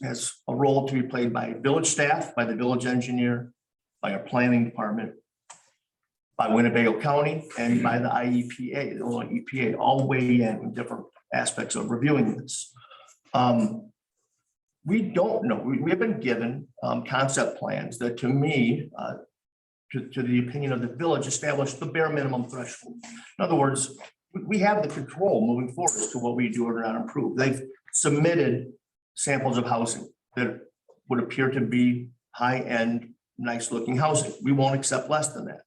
has a role to be played by village staff, by the village engineer, by our planning department, by Winnebago County, and by the IEPA, the Illinois EPA, all weigh in different aspects of reviewing this. We don't know, we have been given concept plans that to me, to the opinion of the village, establish the bare minimum threshold. In other words, we have the control moving forward as to what we do or not improve. They've submitted samples of housing that would appear to be high-end, nice-looking housing. We won't accept less than that.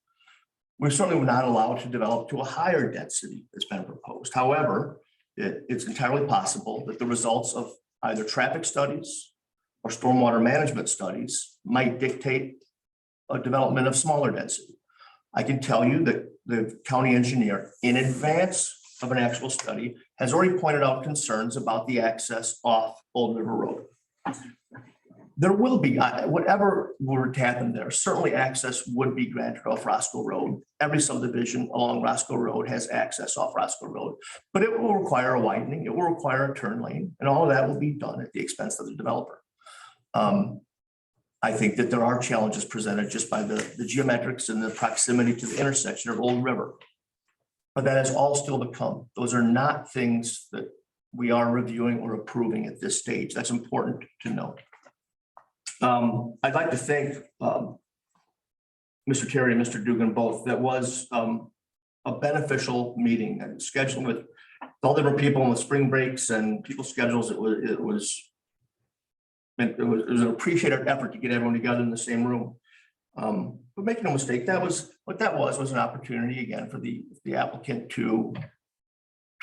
We're certainly not allowed to develop to a higher density that's been proposed. However, it's entirely possible that the results of either traffic studies or stormwater management studies might dictate a development of smaller density. I can tell you that the county engineer, in advance of an actual study, has already pointed out concerns about the access off Old River Road. There will be, whatever were to happen there, certainly access would be granted off Roscoe Road. Every subdivision along Roscoe Road has access off Roscoe Road, but it will require a widening, it will require a turn lane, and all of that will be done at the expense of the developer. I think that there are challenges presented just by the geometrics and the proximity to the intersection of Old River. But that is all still to come. Those are not things that we are reviewing or approving at this stage. That's important to note. I'd like to thank Mr. Terry and Mr. Dugan both. That was a beneficial meeting and scheduled with all different people in the spring breaks and people's schedules. It was an appreciated effort to get everyone together in the same room. But make no mistake, that was an opportunity again for the applicant to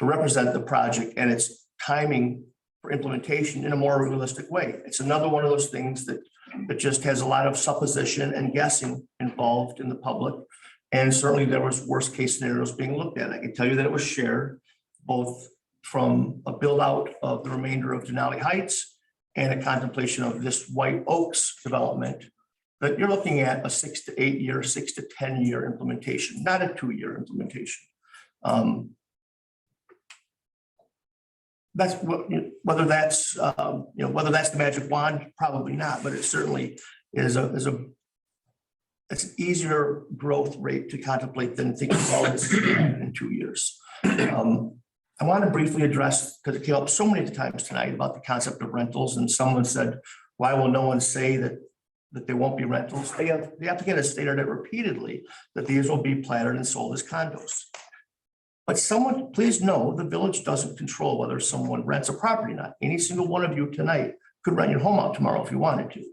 represent the project and its timing for implementation in a more realistic way. It's another one of those things that just has a lot of supposition and guessing involved in the public. And certainly there was worst case scenarios being looked at. I can tell you that it was shared both from a build out of the remainder of Denali Heights and a contemplation of this White Oaks development, that you're looking at a 6 to 8 year, 6 to 10 year implementation, not a 2-year implementation. That's what, whether that's the magic wand, probably not, but it certainly is it's an easier growth rate to contemplate than thinking about this in 2 years. I want to briefly address, because it came up so many times tonight, about the concept of rentals, and someone said, why will no one say that there won't be rentals? The applicant has stated it repeatedly that these will be platted and sold as condos. But someone, please know, the village doesn't control whether someone rents a property or not. Any single one of you tonight could rent your home out tomorrow if you wanted to.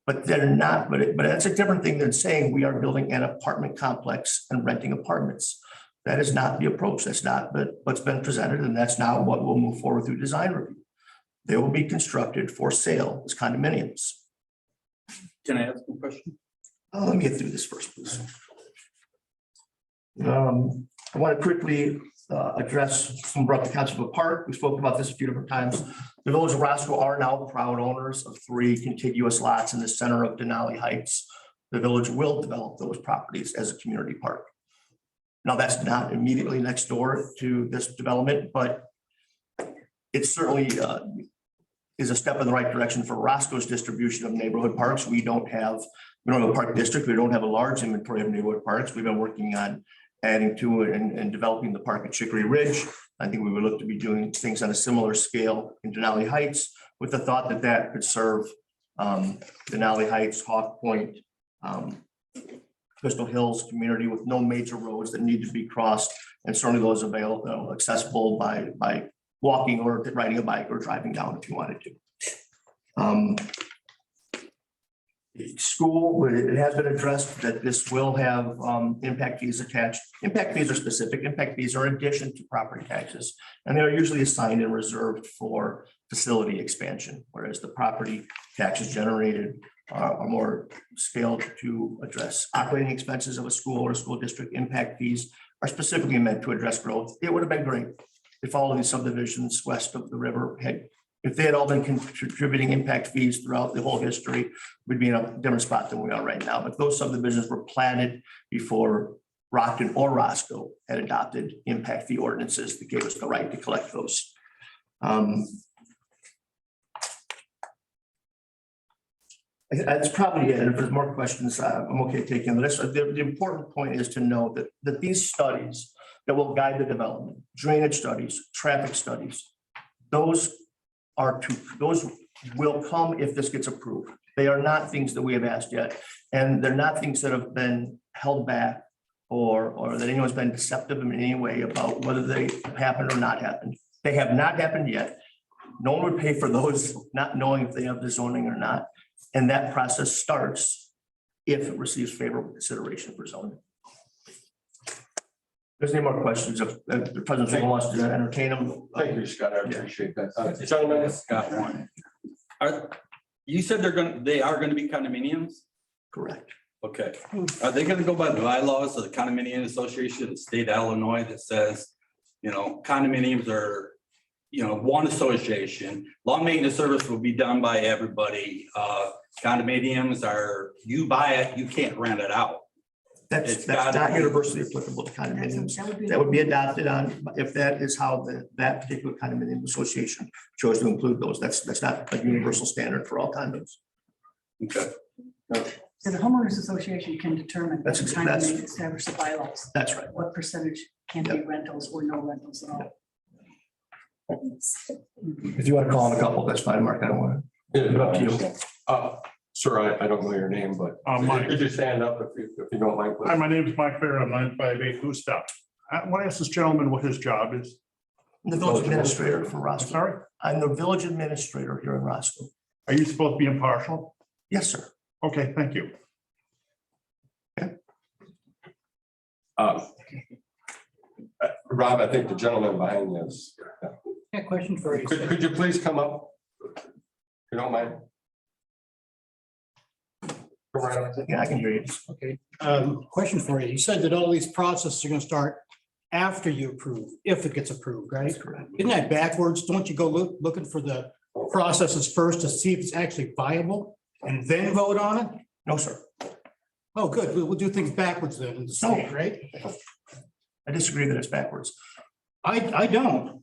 But they're not, but that's a different thing than saying we are building an apartment complex and renting apartments. That is not the approach. That's not what's been presented, and that's not what will move forward through design review. They will be constructed for sale as condominiums. Can I ask a question? Let me get through this first, please. I want to quickly address some brought the concept of a park. We spoke about this a few different times. The village of Roscoe are now proud owners of 3 contiguous lots in the center of Denali Heights. The village will develop those properties as a community park. Now, that's not immediately next door to this development, but it certainly is a step in the right direction for Roscoe's distribution of neighborhood parks. We don't have a park district. We don't have a large inventory of neighborhood parks. We've been working on adding to it and developing the park at Chicory Ridge. I think we would look to be doing things on a similar scale in Denali Heights, with the thought that that could serve Denali Heights, Hawk Point, Crystal Hills community with no major roads that need to be crossed, and certainly those available, accessible by walking or riding a bike or driving down if you wanted to. School, it has been addressed that this will have impact fees attached. Impact fees are specific. Impact fees are in addition to property taxes, and they are usually assigned and reserved for facility expansion, whereas the property taxes generated are more scaled to address operating expenses of a school or a school district. Impact fees are specifically meant to address growth. It would have been great if all of these subdivisions west of the river if they had all been contributing impact fees throughout the whole history, we'd be in a different spot than we are right now. But those subdivisions were platted before Rockton or Roscoe had adopted impact fee ordinances that gave us the right to collect those. That's probably it. If there's more questions, I'm okay taking this. The important point is to know that these studies that will guide the development, drainage studies, traffic studies, those will come if this gets approved. They are not things that we have asked yet, and they're not things that have been held back or that anyone's been deceptive in any way about whether they happened or not happened. They have not happened yet. No one would pay for those, not knowing if they have the zoning or not. And that process starts if it receives favorable consideration for zoning. There's any more questions if the president wants to entertain them. Thank you, Scott. I appreciate that. Gentlemen, Got one. You said they are gonna be condominiums? Correct. Okay. Are they gonna go by the bylaws of the condominium association of the state of Illinois that says, condominiums are, one association, lawn maintenance service will be done by everybody. Condominiums are, you buy it, you can't rent it out. That's not universally applicable to condominiums. That would be adopted on, if that is how that particular condominium association chose to include those. That's not a universal standard for all condos. Okay. So the homeowners association can determine That's what time they establish the bylaws. That's right. What percentage can be rentals or no rentals at all. If you want to call in a couple, that's fine, Mark. I don't want to. Up to you. Sir, I don't know your name, but could you stand up if you don't mind? Hi, my name is Mike Fair. I'm 958 Gustav. I want to ask this gentleman what his job is. I'm the village administrator for Roscoe. Sorry? I'm the village administrator here in Roscoe. Are you supposed to be impartial? Yes, sir. Okay, thank you. Rob, I think the gentleman behind you is. Yeah, question for you. Could you please come up? If you don't mind. Come right up. Yeah, I can hear you. Okay, question for you. You said that all these processes are gonna start after you approve, if it gets approved, right? That's correct. Isn't that backwards? Don't you go looking for the processes first to see if it's actually viable and then vote on it? No, sir. Oh, good. We'll do things backwards then in the state, right? I disagree that it's backwards. I don't.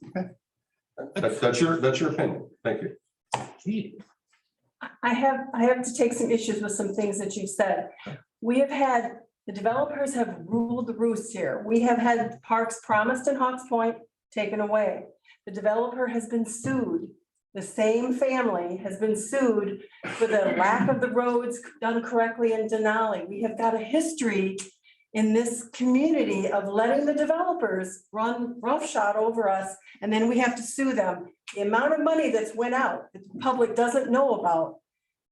That's your opinion. Thank you. Gee. I have to take some issues with some things that you said. The developers have ruled the roost here. We have had parks promised in Hawks Point taken away. The developer has been sued. The same family has been sued for the lack of the roads done correctly in Denali. We have got a history in this community of letting the developers run roughshod over us, and then we have to sue them. The amount of money that's went out, that the public doesn't know about,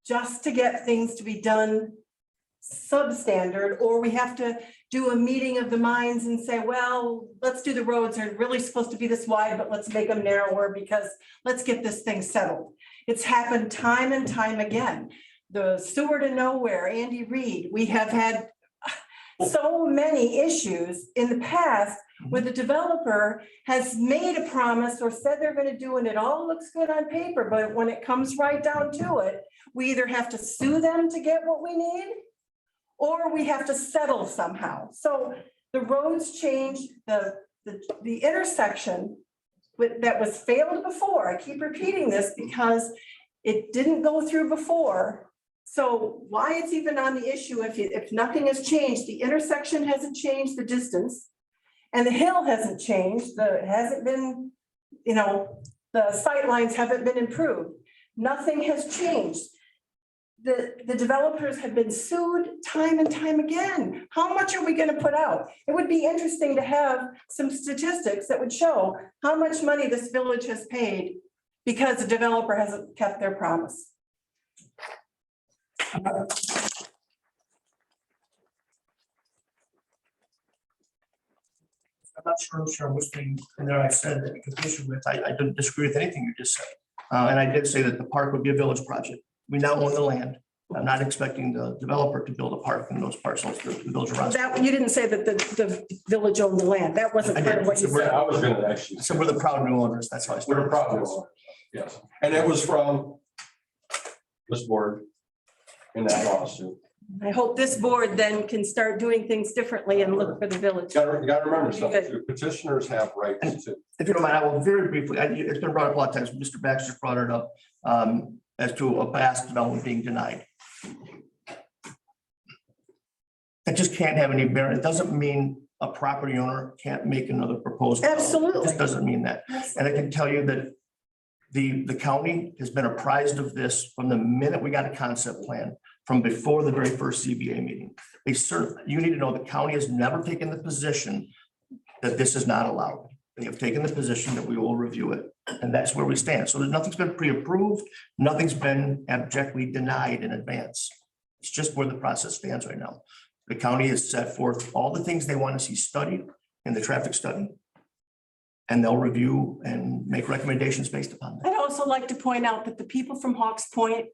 just to get things to be done substandard, or we have to do a meeting of the minds and say, well, let's do the roads, they're really supposed to be this wide, but let's make them narrower because let's get this thing settled. It's happened time and time again. The sewer to nowhere, Andy Reid, we have had so many issues in the past where the developer has made a promise or said they're going to do, and it all looks good on paper, but when it comes right down to it, we either have to sue them to get what we need, or we have to settle somehow. So the roads changed, the intersection that was failed before. I keep repeating this because it didn't go through before. So why it's even on the issue if nothing has changed, the intersection hasn't changed the distance, and the hill hasn't changed, it hasn't been, the sight lines haven't been improved. Nothing has changed. The developers have been sued time and time again. How much are we going to put out? It would be interesting to have some statistics that would show how much money this village has paid because the developer hasn't kept their promise. I'm not sure which thing in there I said that you could issue with. I didn't disagree with anything you just said. And I did say that the park would be a village project. We now own the land. I'm not expecting the developer to build a park in those parcels, the village of Roscoe. That, you didn't say that the village owned the land. That wasn't I part of did. what you said. I was gonna actually. So we're the proud new owners, that's how I We're started. proud of it. Yes, and it was from this board in that lawsuit. I hope this board then can start doing things differently and look for the village. You gotta remember something, too. Petitioners have rights too. If you don't mind, I will very briefly, it's been brought up a lot of times, Mr. Baxter brought it up, as to a past development being denied. That just can't have any bearing. It doesn't mean a property owner can't make another proposal. Absolutely. It just doesn't mean that. And I can tell you that the county has been apprised of this from the minute we got a concept plan, from before the very first CBA meeting. You need to know the county has never taken the position that this is not allowed. They have taken the position that we will review it, and that's where we stand. So nothing's been pre-approved, nothing's been abjectly denied in advance. It's just where the process stands right now. The county has set forth all the things they want to see studied in the traffic study. And they'll review and make recommendations based upon that. I'd also like to point out that the people from Hawks Point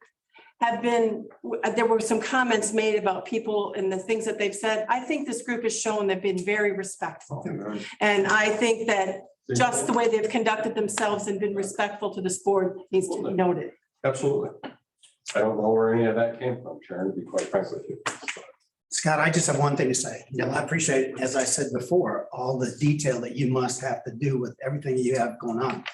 have been, there were some comments made about people and the things that they've said. I think this group has shown they've been very respectful. And I think that just the way they've conducted themselves and been respectful to this board needs to be noted. Absolutely. I don't know where any of that came from, Sharon, to be quite frank with you. Scott, I just have one thing to say. You know, I appreciate, as I said before, all the detail that you must have to do with everything you have going on.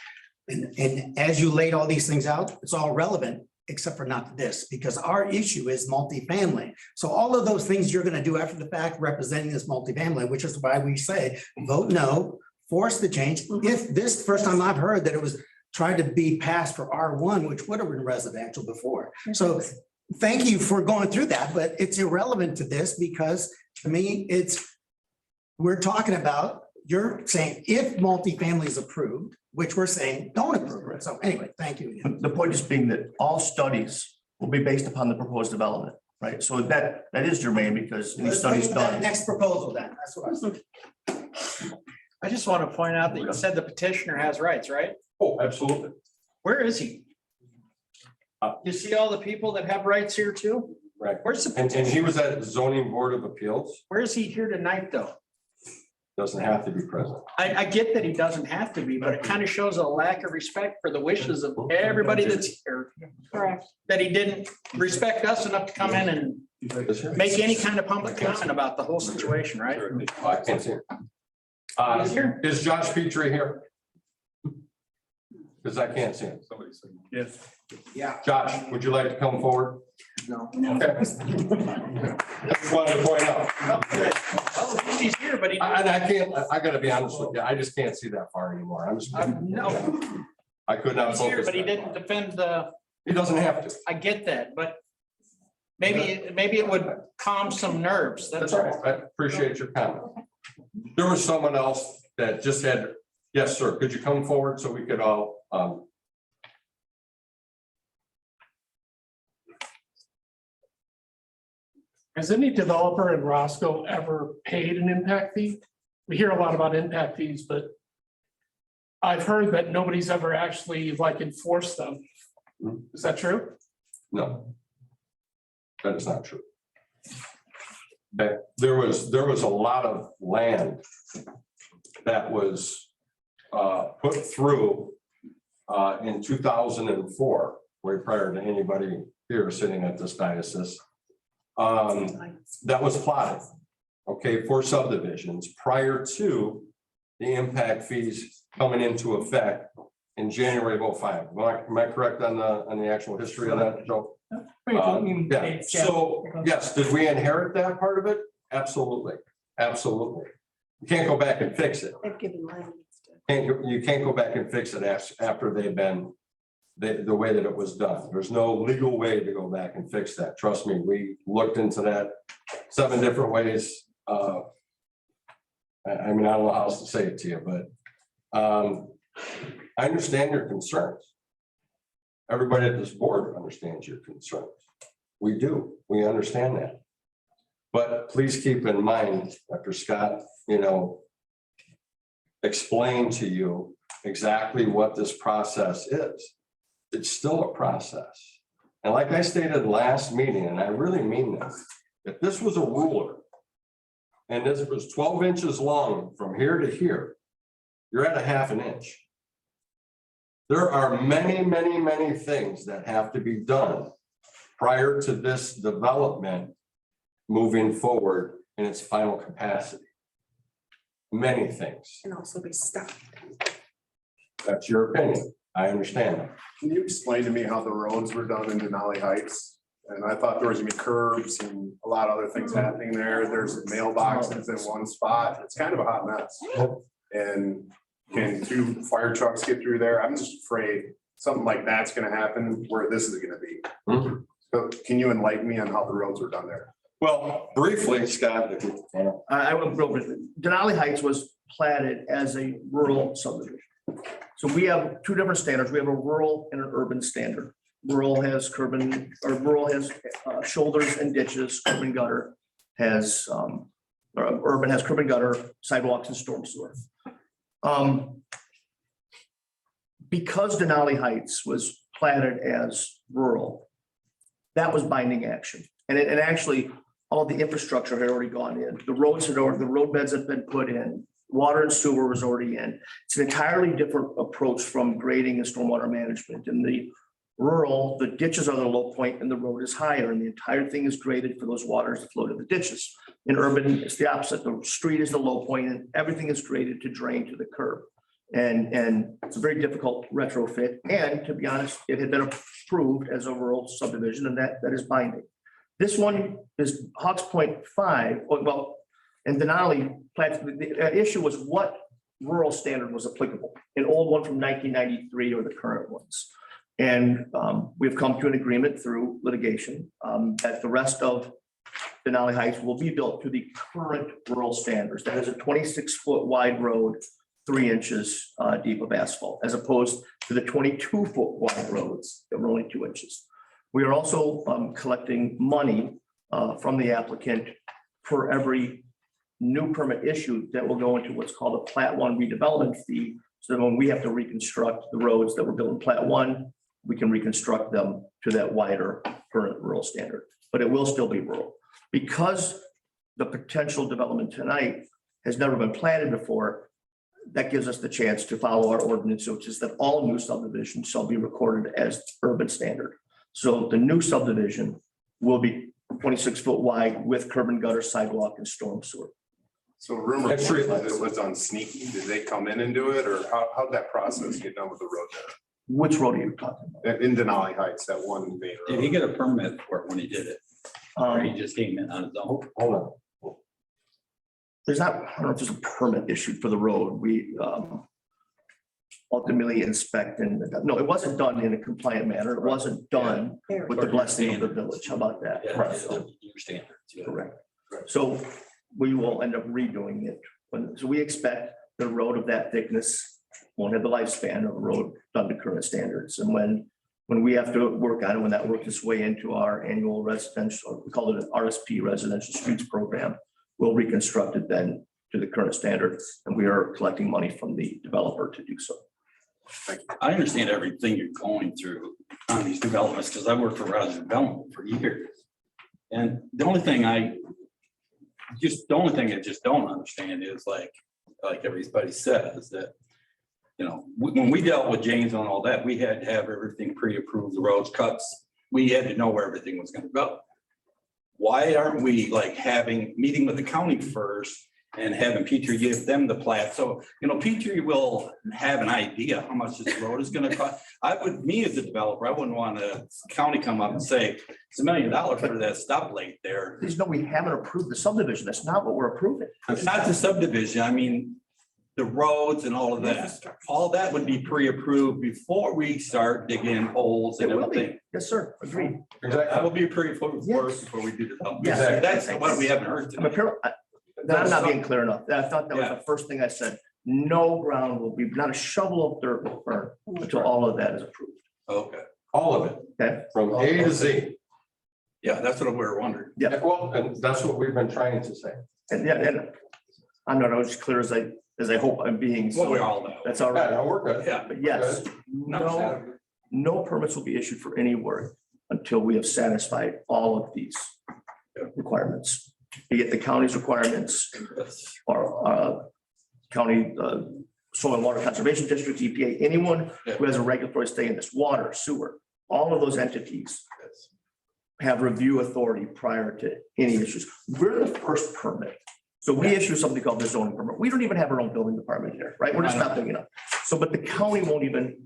And as you laid all these things out, it's all relevant, except for not this, because our issue is multifamily. So all of those things you're going to do after the fact representing this multifamily, which is why we say vote no, force the change. If this first time I've heard that it was tried to be passed for R1, which would have been residential before. So thank you for going through that, but it's irrelevant to this because to me, we're talking about, you're saying if multifamily is approved, which we're saying don't approve it. So anyway, thank you. The point is being that all studies will be based upon the proposed development, right? So that is germane because any studies done. Next proposal then, that's what I said. I just want to point out that you said the petitioner has rights, right? Oh, absolutely. Where is he? You see all the people that have rights here too? Right. Where's the And he petitioner? was at the zoning board of appeals. Where is he here tonight, though? Doesn't have to be present. I get that he doesn't have to be, but it kind of shows a lack of respect for the wishes of everybody that's here. Correct. That he didn't respect us enough to come in and make any kind of public comment about the whole situation, right? Oh, I can't see him. Is Josh Petrie here? Because I can't see him. Somebody said. Yes. Yeah. Josh, would you like to come forward? No. Okay. Just wanted to point out. Oh, he's here, but he. And I can't, I gotta be honest with you, I just can't see that far anymore. I'm just. No, I could not he's here, focus. but he didn't defend the, He doesn't have to. I get that, but maybe it would calm some nerves. That's all right. I appreciate your comment. There was someone else that just had, yes, sir, could you come forward so we could all, Has any developer in Roscoe ever paid an impact fee? We hear a lot about impact fees, but I've heard that nobody's ever actually like enforced them. Is that true? no. That is not true. Okay, there was a lot of land that was put through in 2004, way prior to anybody here sitting at this diocese. That was plotted, okay, for subdivisions prior to the impact fees coming into effect in January of 05. Am I correct on the actual history of that, Joe? Yeah, so, yes, did we inherit that part of it? Absolutely, absolutely. You can't go back and fix it. They've given land. You can't go back and fix it after they've been the way that it was done. There's no legal way to go back and fix that. Trust me, we looked into that 7 different ways. I mean, I don't know how else to say it to you, but I understand your concerns. Everybody at this board understands your concerns. We do. We understand that. But please keep in mind, Dr. Scott, explain to you exactly what this process is. It's still a process. And like I stated last meeting, and I really mean this, if this was a ruler and this was 12 inches long from here to here, you're at a half an inch. There are many, many, many things that have to be done prior to this development moving forward in its final capacity. Many things. And also be stopped. That's your opinion. I understand that. Can you explain to me how the roads were done in Denali Heights? And I thought there was gonna be curbs and a lot of other things happening there. There's mailboxes in one spot. It's kind of a hot mess. And can 2 fire trucks get through there? I'm just afraid something like that's gonna happen where this is gonna be. So can you enlighten me on how the roads were done there? Well, briefly, Scott, if you can. I will real briefly. Denali Heights was platted as a rural subdivision. So we have 2 different standards. We have a rural and an urban standard. Rural has rural has shoulders and ditches, curb and gutter has, urban has curb and gutter, sidewalks and storm sewer. Because Denali Heights was platted as rural, that was binding action. And actually, all the infrastructure had already gone in. The road beds had been put in. Water and sewer was already in. It's an entirely different approach from grading and stormwater management. In the rural, the ditches are the low point and the road is higher, and the entire thing is graded for those waters to flow to the ditches. In urban, it's the opposite. The street is the low point and everything is graded to drain to the curb. And it's a very difficult retrofit. And to be honest, it had been approved as a rural subdivision, and that is binding. This one is Hawks Point 5. Well, and Denali, the issue was what rural standard was applicable, an old one from 1993 or the current ones. And we've come to an agreement through litigation that the rest of Denali Heights will be built to the current rural standards. That is a 26-foot wide road, 3 inches deep of asphalt, as opposed to the 22-foot wide roads that were only 2 inches. We are also collecting money from the applicant for every new permit issued that will go into what's called a Plat 1 redevelopment fee. So that when we have to reconstruct the roads that were built in Plat 1, we can reconstruct them to that wider current rural standard, but it will still be rural. Because the potential development tonight has never been platted before, that gives us the chance to follow our ordinance, which is that all new subdivisions shall be recorded as urban standard. So the new subdivision will be 26-foot wide with curb and gutter, sidewalk, and storm sewer. So rumor was that it was on Sneaky. Did they come in and do it, or how'd that process get done with the road there? Which road are you talking about? In Denali Heights, that one main road. Did he get a permit for it when he did it? Or he just came in on his own? Hold on. There's not, I don't know if there's a permit issued for the road. We ultimately inspect and, no, it wasn't done in a compliant manner. It wasn't done with the blessing of the village. How about that? Yeah, Right. so your standards. Yeah. Correct. So we will end up redoing it. So we expect the road of that thickness won't have the lifespan of a road done to current standards. And when we have to work on it, when that works its way into our annual residential, we call it an RSP, Residential Streets Program, we'll reconstruct it then to the current standard. And we are collecting money from the developer to do so. I understand everything you're going through on these developments because I worked for resident development for years. And the only thing I just don't understand is like everybody says that, you know, when we dealt with James and all that, we had to have everything pre-approved, the roads, cuts. We had to know where everything was going to go. Why aren't we like meeting with the county first and having Petrie give them the plat? So, you know, Petrie will have an idea how much this road is going to cost. Me as a developer, I wouldn't want a county come up and say, it's $1 million for that stoplight there. Please know we haven't approved the subdivision. That's not what we're approving. It's not the subdivision. I mean, the roads and all of that. All that would be pre-approved before we start digging holes and everything. Yes, sir. Agreed. That will be pre-approved before we do development. Yes. That's what we haven't heard tonight. I'm not being clear enough. I thought that was the first thing I said. No ground will be, not a shovel of dirt will burn until all of that is approved. Okay. All of it. Okay. From A to Z. Yeah, that's what we were wondering. Yeah. Well, and that's what we've been trying to say. And I'm not as clear as I hope I'm being. Well, we all know. That's all right. Yeah, no, we're good. Yeah. But yes, no permits will be issued for any work until we have satisfied all of these requirements. Be it the county's requirements or county soil and water conservation district, EPA, anyone who has a regulatory stay in this, water, sewer, all of those entities have review authority prior to any issues. We're the first permit. So we issue something called the zoning permit. We don't even have our own building department here, right? We're just not big enough. So, but the county won't even,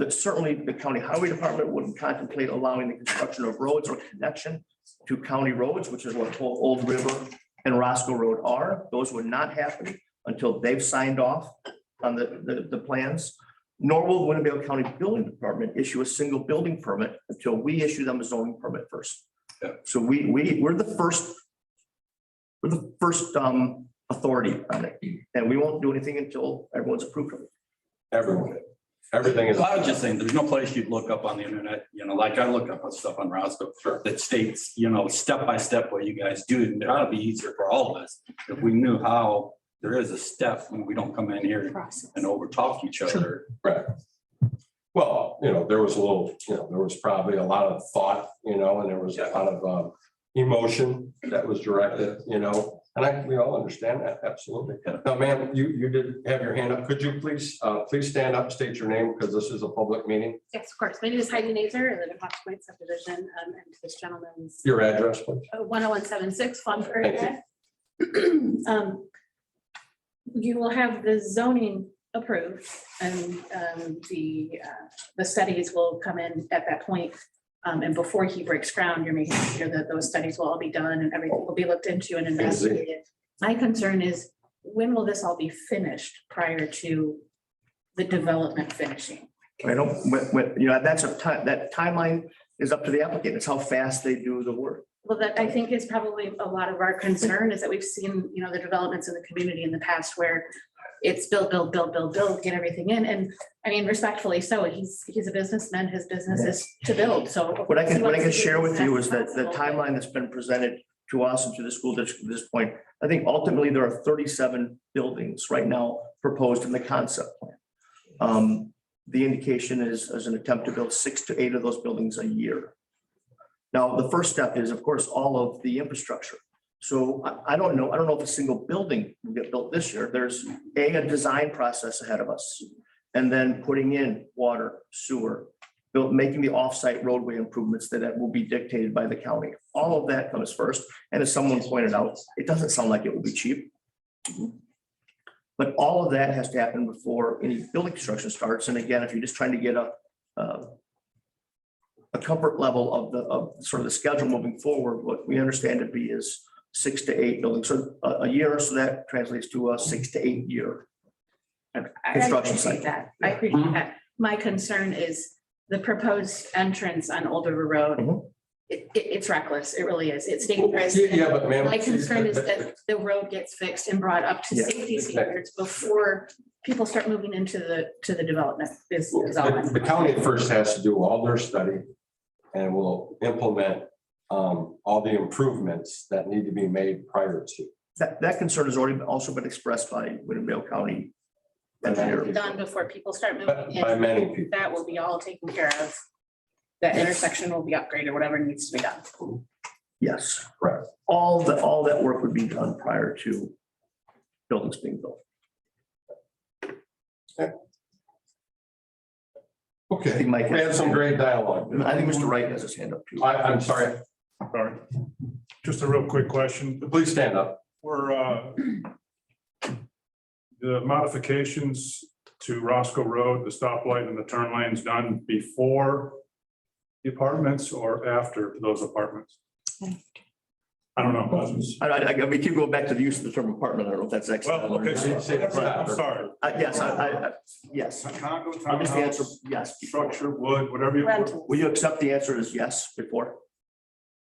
certainly the county highway department wouldn't contemplate allowing the construction of roads or connection to county roads, which is what Old River and Roscoe Road are. Those would not happen until they've signed off on the plans. Nor will Winnebago County Building Department issue a single building permit until we issue them a zoning permit first. So we're the first. We're the first authority on it, and we won't do anything until everyone's approved of it. Everyone, everything is. I was just saying, there's no place you'd look up on the internet, like I look up on stuff on Roscoe that states, step by step what you guys do. And that'd be easier for all of us if we knew how there is a step when we don't come in here and over talk each other. Right. Well, there was a little, there was probably a lot of thought, and there was a lot of emotion that was directed, and we all understand that, absolutely. Now, ma'am, you did have your hand up. Could you please stand up, state your name, because this is a public meeting. Yes, of course. My name is Heidi Nazer. I live in Hawks Point subdivision, and this gentleman's Your address, please. 10176 Fun. You will have the zoning approved, and the studies will come in at that point. And before he breaks ground, you're making sure that those studies will all be done and everything will be looked into and investigated. My concern is, when will this all be finished prior to the development finishing? I don't, that's that timeline is up to the applicant. It's how fast they do the work. Well, that I think is probably a lot of our concern, is that we've seen, the developments in the community in the past where it's build, get everything in. And I mean, respectfully so, he's a businessman, his business is to build, so. What I can share with you is that the timeline that's been presented to us and to the school district at this point, I think ultimately there are 37 buildings right now proposed in the concept plan. The indication is an attempt to build 6 to 8 of those buildings a year. Now, the first step is, of course, all of the infrastructure. So I don't know if a single building will get built this year. There's a design process ahead of us. And then putting in water, sewer, making the offsite roadway improvements that will be dictated by the county. All of that comes first. And as someone pointed out, it doesn't sound like it will be cheap. But all of that has to happen before any building construction starts. And again, if you're just trying to get a comfort level of sort of the schedule moving forward, what we understand to be is 6 to 8 buildings, so a year, so that translates to a 6 to 8 year construction cycle. I appreciate that. My concern is the proposed entrance on Old River Road. It's reckless. It really is. It's dangerous. Yeah, but ma'am. My concern is that the road gets fixed and brought up to safety standards before people start moving into the development. Is all I'm- The county first has to do all their study and will implement all the improvements that need to be made prior to. That concern has already also been expressed by Winnebago County engineer. Done before people start moving in. By many people. That will be all taken care of. That intersection will be upgraded, whatever needs to be done. Yes, correct. All that work would be done prior to buildings being built. Okay, we had some great dialogue. I think Mr. Wright has his hand up too. I'm sorry. Sorry. Just a real quick question. Please stand up. Were the modifications to Roscoe Road, the stoplight and the turn lanes done before the apartments or after those apartments? I don't know. We keep going back to the use of the term apartment. I don't know if that's excellent. Well, okay, I'm sorry. Yes. A condo, I'm just the answer, townhouse, yes. structure, wood, whatever you want. Will you accept the answer is yes before?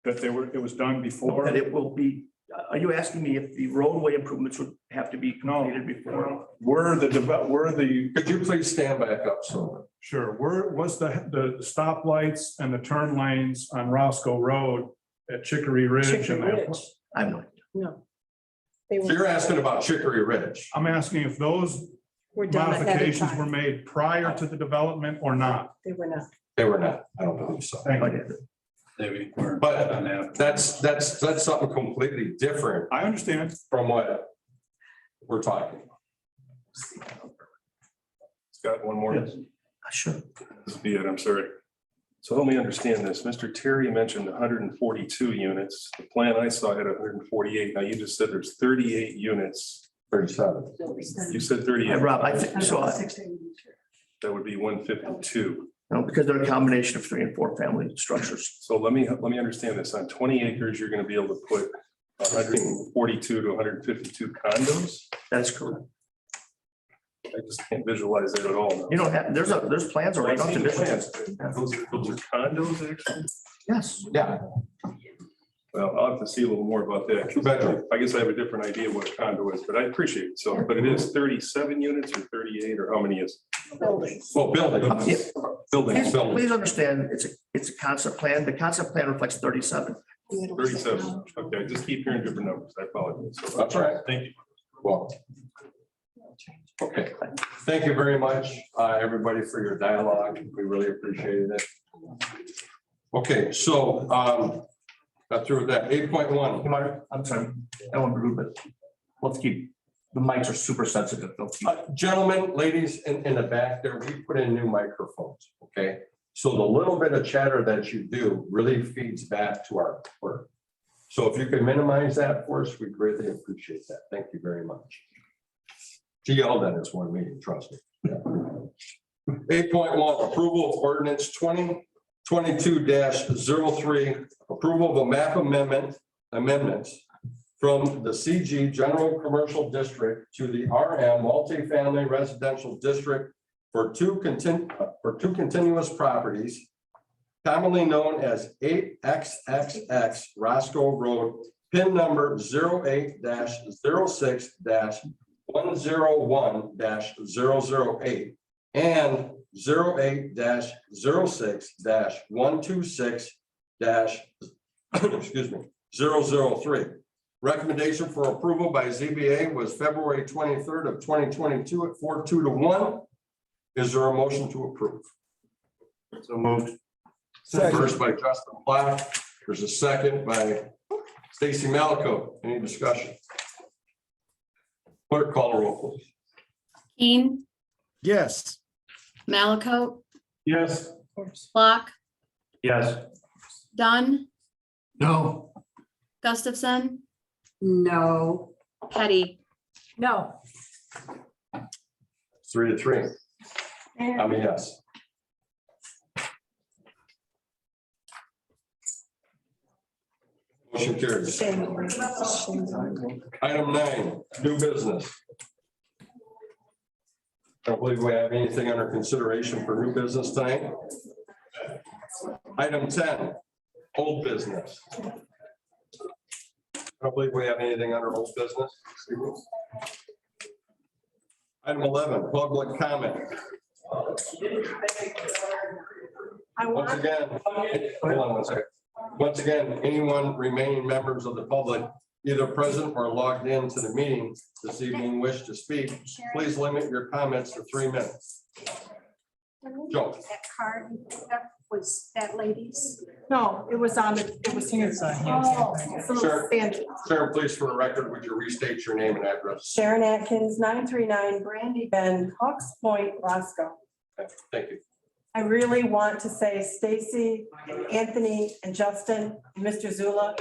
That it was done before? That it will be, are you asking me if the roadway improvements would have to be completed before? Could you please stand back up, so? Sure, was the stoplights and the turn lanes on Roscoe Road at Chicory Ridge? I'm not. No. So you're asking about Chicory Ridge? I'm asking if those modifications were made prior to the development or not. They were not. They were not. I don't believe so. Thank you. Maybe. we're on But that. that's something completely different I understand. from what we're talking. Scott, one more. Sure. This will be it, I'm sorry. So help me understand this. Mr. Terry mentioned 142 units. The plan I saw had 148. Now you just said there's 38 units. 37. You said 38. Yeah, Rob, I think so. That would be 152. No, because they're a combination of 3 and 4 family structures. So let me understand this. On 20 acres, you're going to be able to put 142 to 152 condos? That's correct. I just can't visualize that at all. now. You don't have, there's plans already. I've You don't have seen to the visit. plans. Those are condos, actually? Yes. Yeah. Well, I'll have to see a little more about that. 'Cause I guess I have a different idea what a condo is, but I appreciate it. So, but it is 37 units or 38 or how many is? Buildings. Well, building. Please please understand, it's a concept plan. The concept plan reflects 37. 37. Okay, I just keep hearing different numbers. I apologize. So, That's all right. Thank you. Well. Okay, thank you very much, everybody, for your dialogue. We really appreciated it. Okay, so got through with that. 8.1. I'm sorry, I won't be rude, but let's keep, the mics are super sensitive. They'll keep- Gentlemen, ladies in the back there, we put in new microphones, okay? So the little bit of chatter that you do really feeds back to our work. So if you can minimize that for us, we greatly appreciate that. Thank you very much. She yelled at us one meeting, trust me. 8.1, approval of ordinance 2022-03, approval of a map amendments from the CG General Commercial District to the RM Multifamily Residential District for two continuous properties, commonly known as 8XXX Roscoe Road, PIN number 08-06-101-008 and 08-06-126- excuse me, 003. Recommendation for approval by ZBA was February 23rd of 2022 at 4-2 to 1. Is there a motion to approve? So moved. First by Justin Black. There's a second by Stacy Malico. Any discussion? Clerk, call the roll, please. Keen, Yes. Malaco, Yes. Block, Yes. Dunn, No. Gustafson, No. Petty. No. 3-3. I mean, yes. Motion carries. Item 9, new business. I don't believe we have anything under consideration for new business tonight. Item 10, old business. I don't believe we have anything under old business. Item 11, public comment. Once again, hold on one second. Once again, anyone remaining members of the public, either present or logged into the meeting this evening, wish to speak, please limit your comments to 3 minutes. Joe. That card was that lady's? No, it was on, it was here. It's a little Sure. stand- Sharon, please, for the record, would you restate your name and address? Sharon Atkins, 939 Brandy Bend, Hawks Point, Roscoe. Thank you. I really want to say, Stacy, Anthony, and Justin, and Mr. Zula,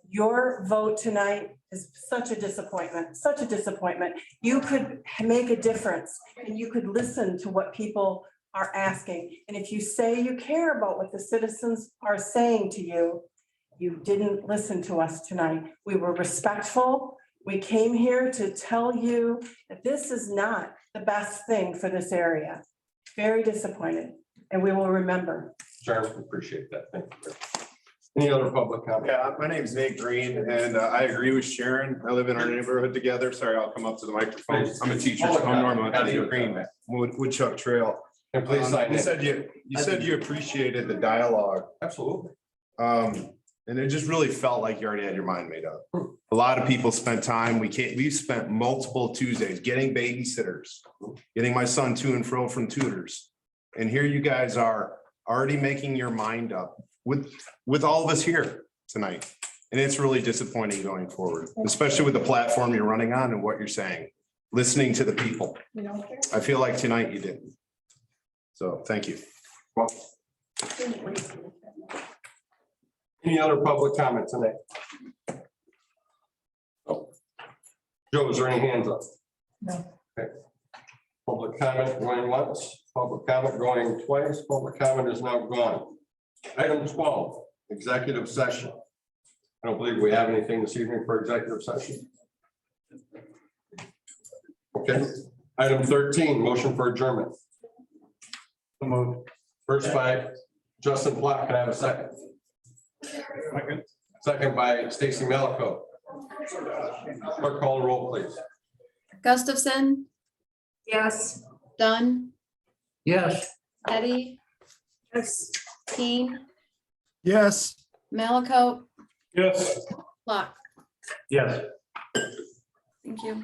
your vote tonight is such a disappointment, such a disappointment. You could make a difference and you could listen to what people are asking. And if you say you care about what the citizens are saying to you, you didn't listen to us tonight. We were respectful. We came here to tell you that this is not the best thing for this area. Very disappointed, and we will remember. Sharon, appreciate that. Thank you. Any other public comment? Yeah, my name's Nate Green and I agree with Sharon. I live in our neighborhood together. Sorry, I'll come up to the microphone. I'm a teacher. So I'm Norman. Nate Green, Woodchuck Trail. And please sign You in. said you appreciated the dialogue. Absolutely. And it just really felt like you already had your mind made up. A lot of people spent time. We've spent multiple Tuesdays getting babysitters, getting my son to and fro from tutors. And here you guys are already making your mind up with all of us here tonight. And it's really disappointing going forward, especially with the platform you're running on and what you're saying, listening to the people. I feel like tonight you didn't. So thank you. Any other public comment tonight? Oh. Joe, is there any hands up? No. Okay. Public comment going once, public comment going twice, public comment is now gone. Item 12, executive session. I don't believe we have anything this evening for executive session. Okay. Item 13, motion for adjournment. First by Justin Black, can I have a second? Second by Stacy Malico. Clerk, call the roll, please. Gustafson, Yes. Dunn, Yes. Eddie, Yes. Keen, Yes. Malaco, Yes. Block. Yes. Thank you.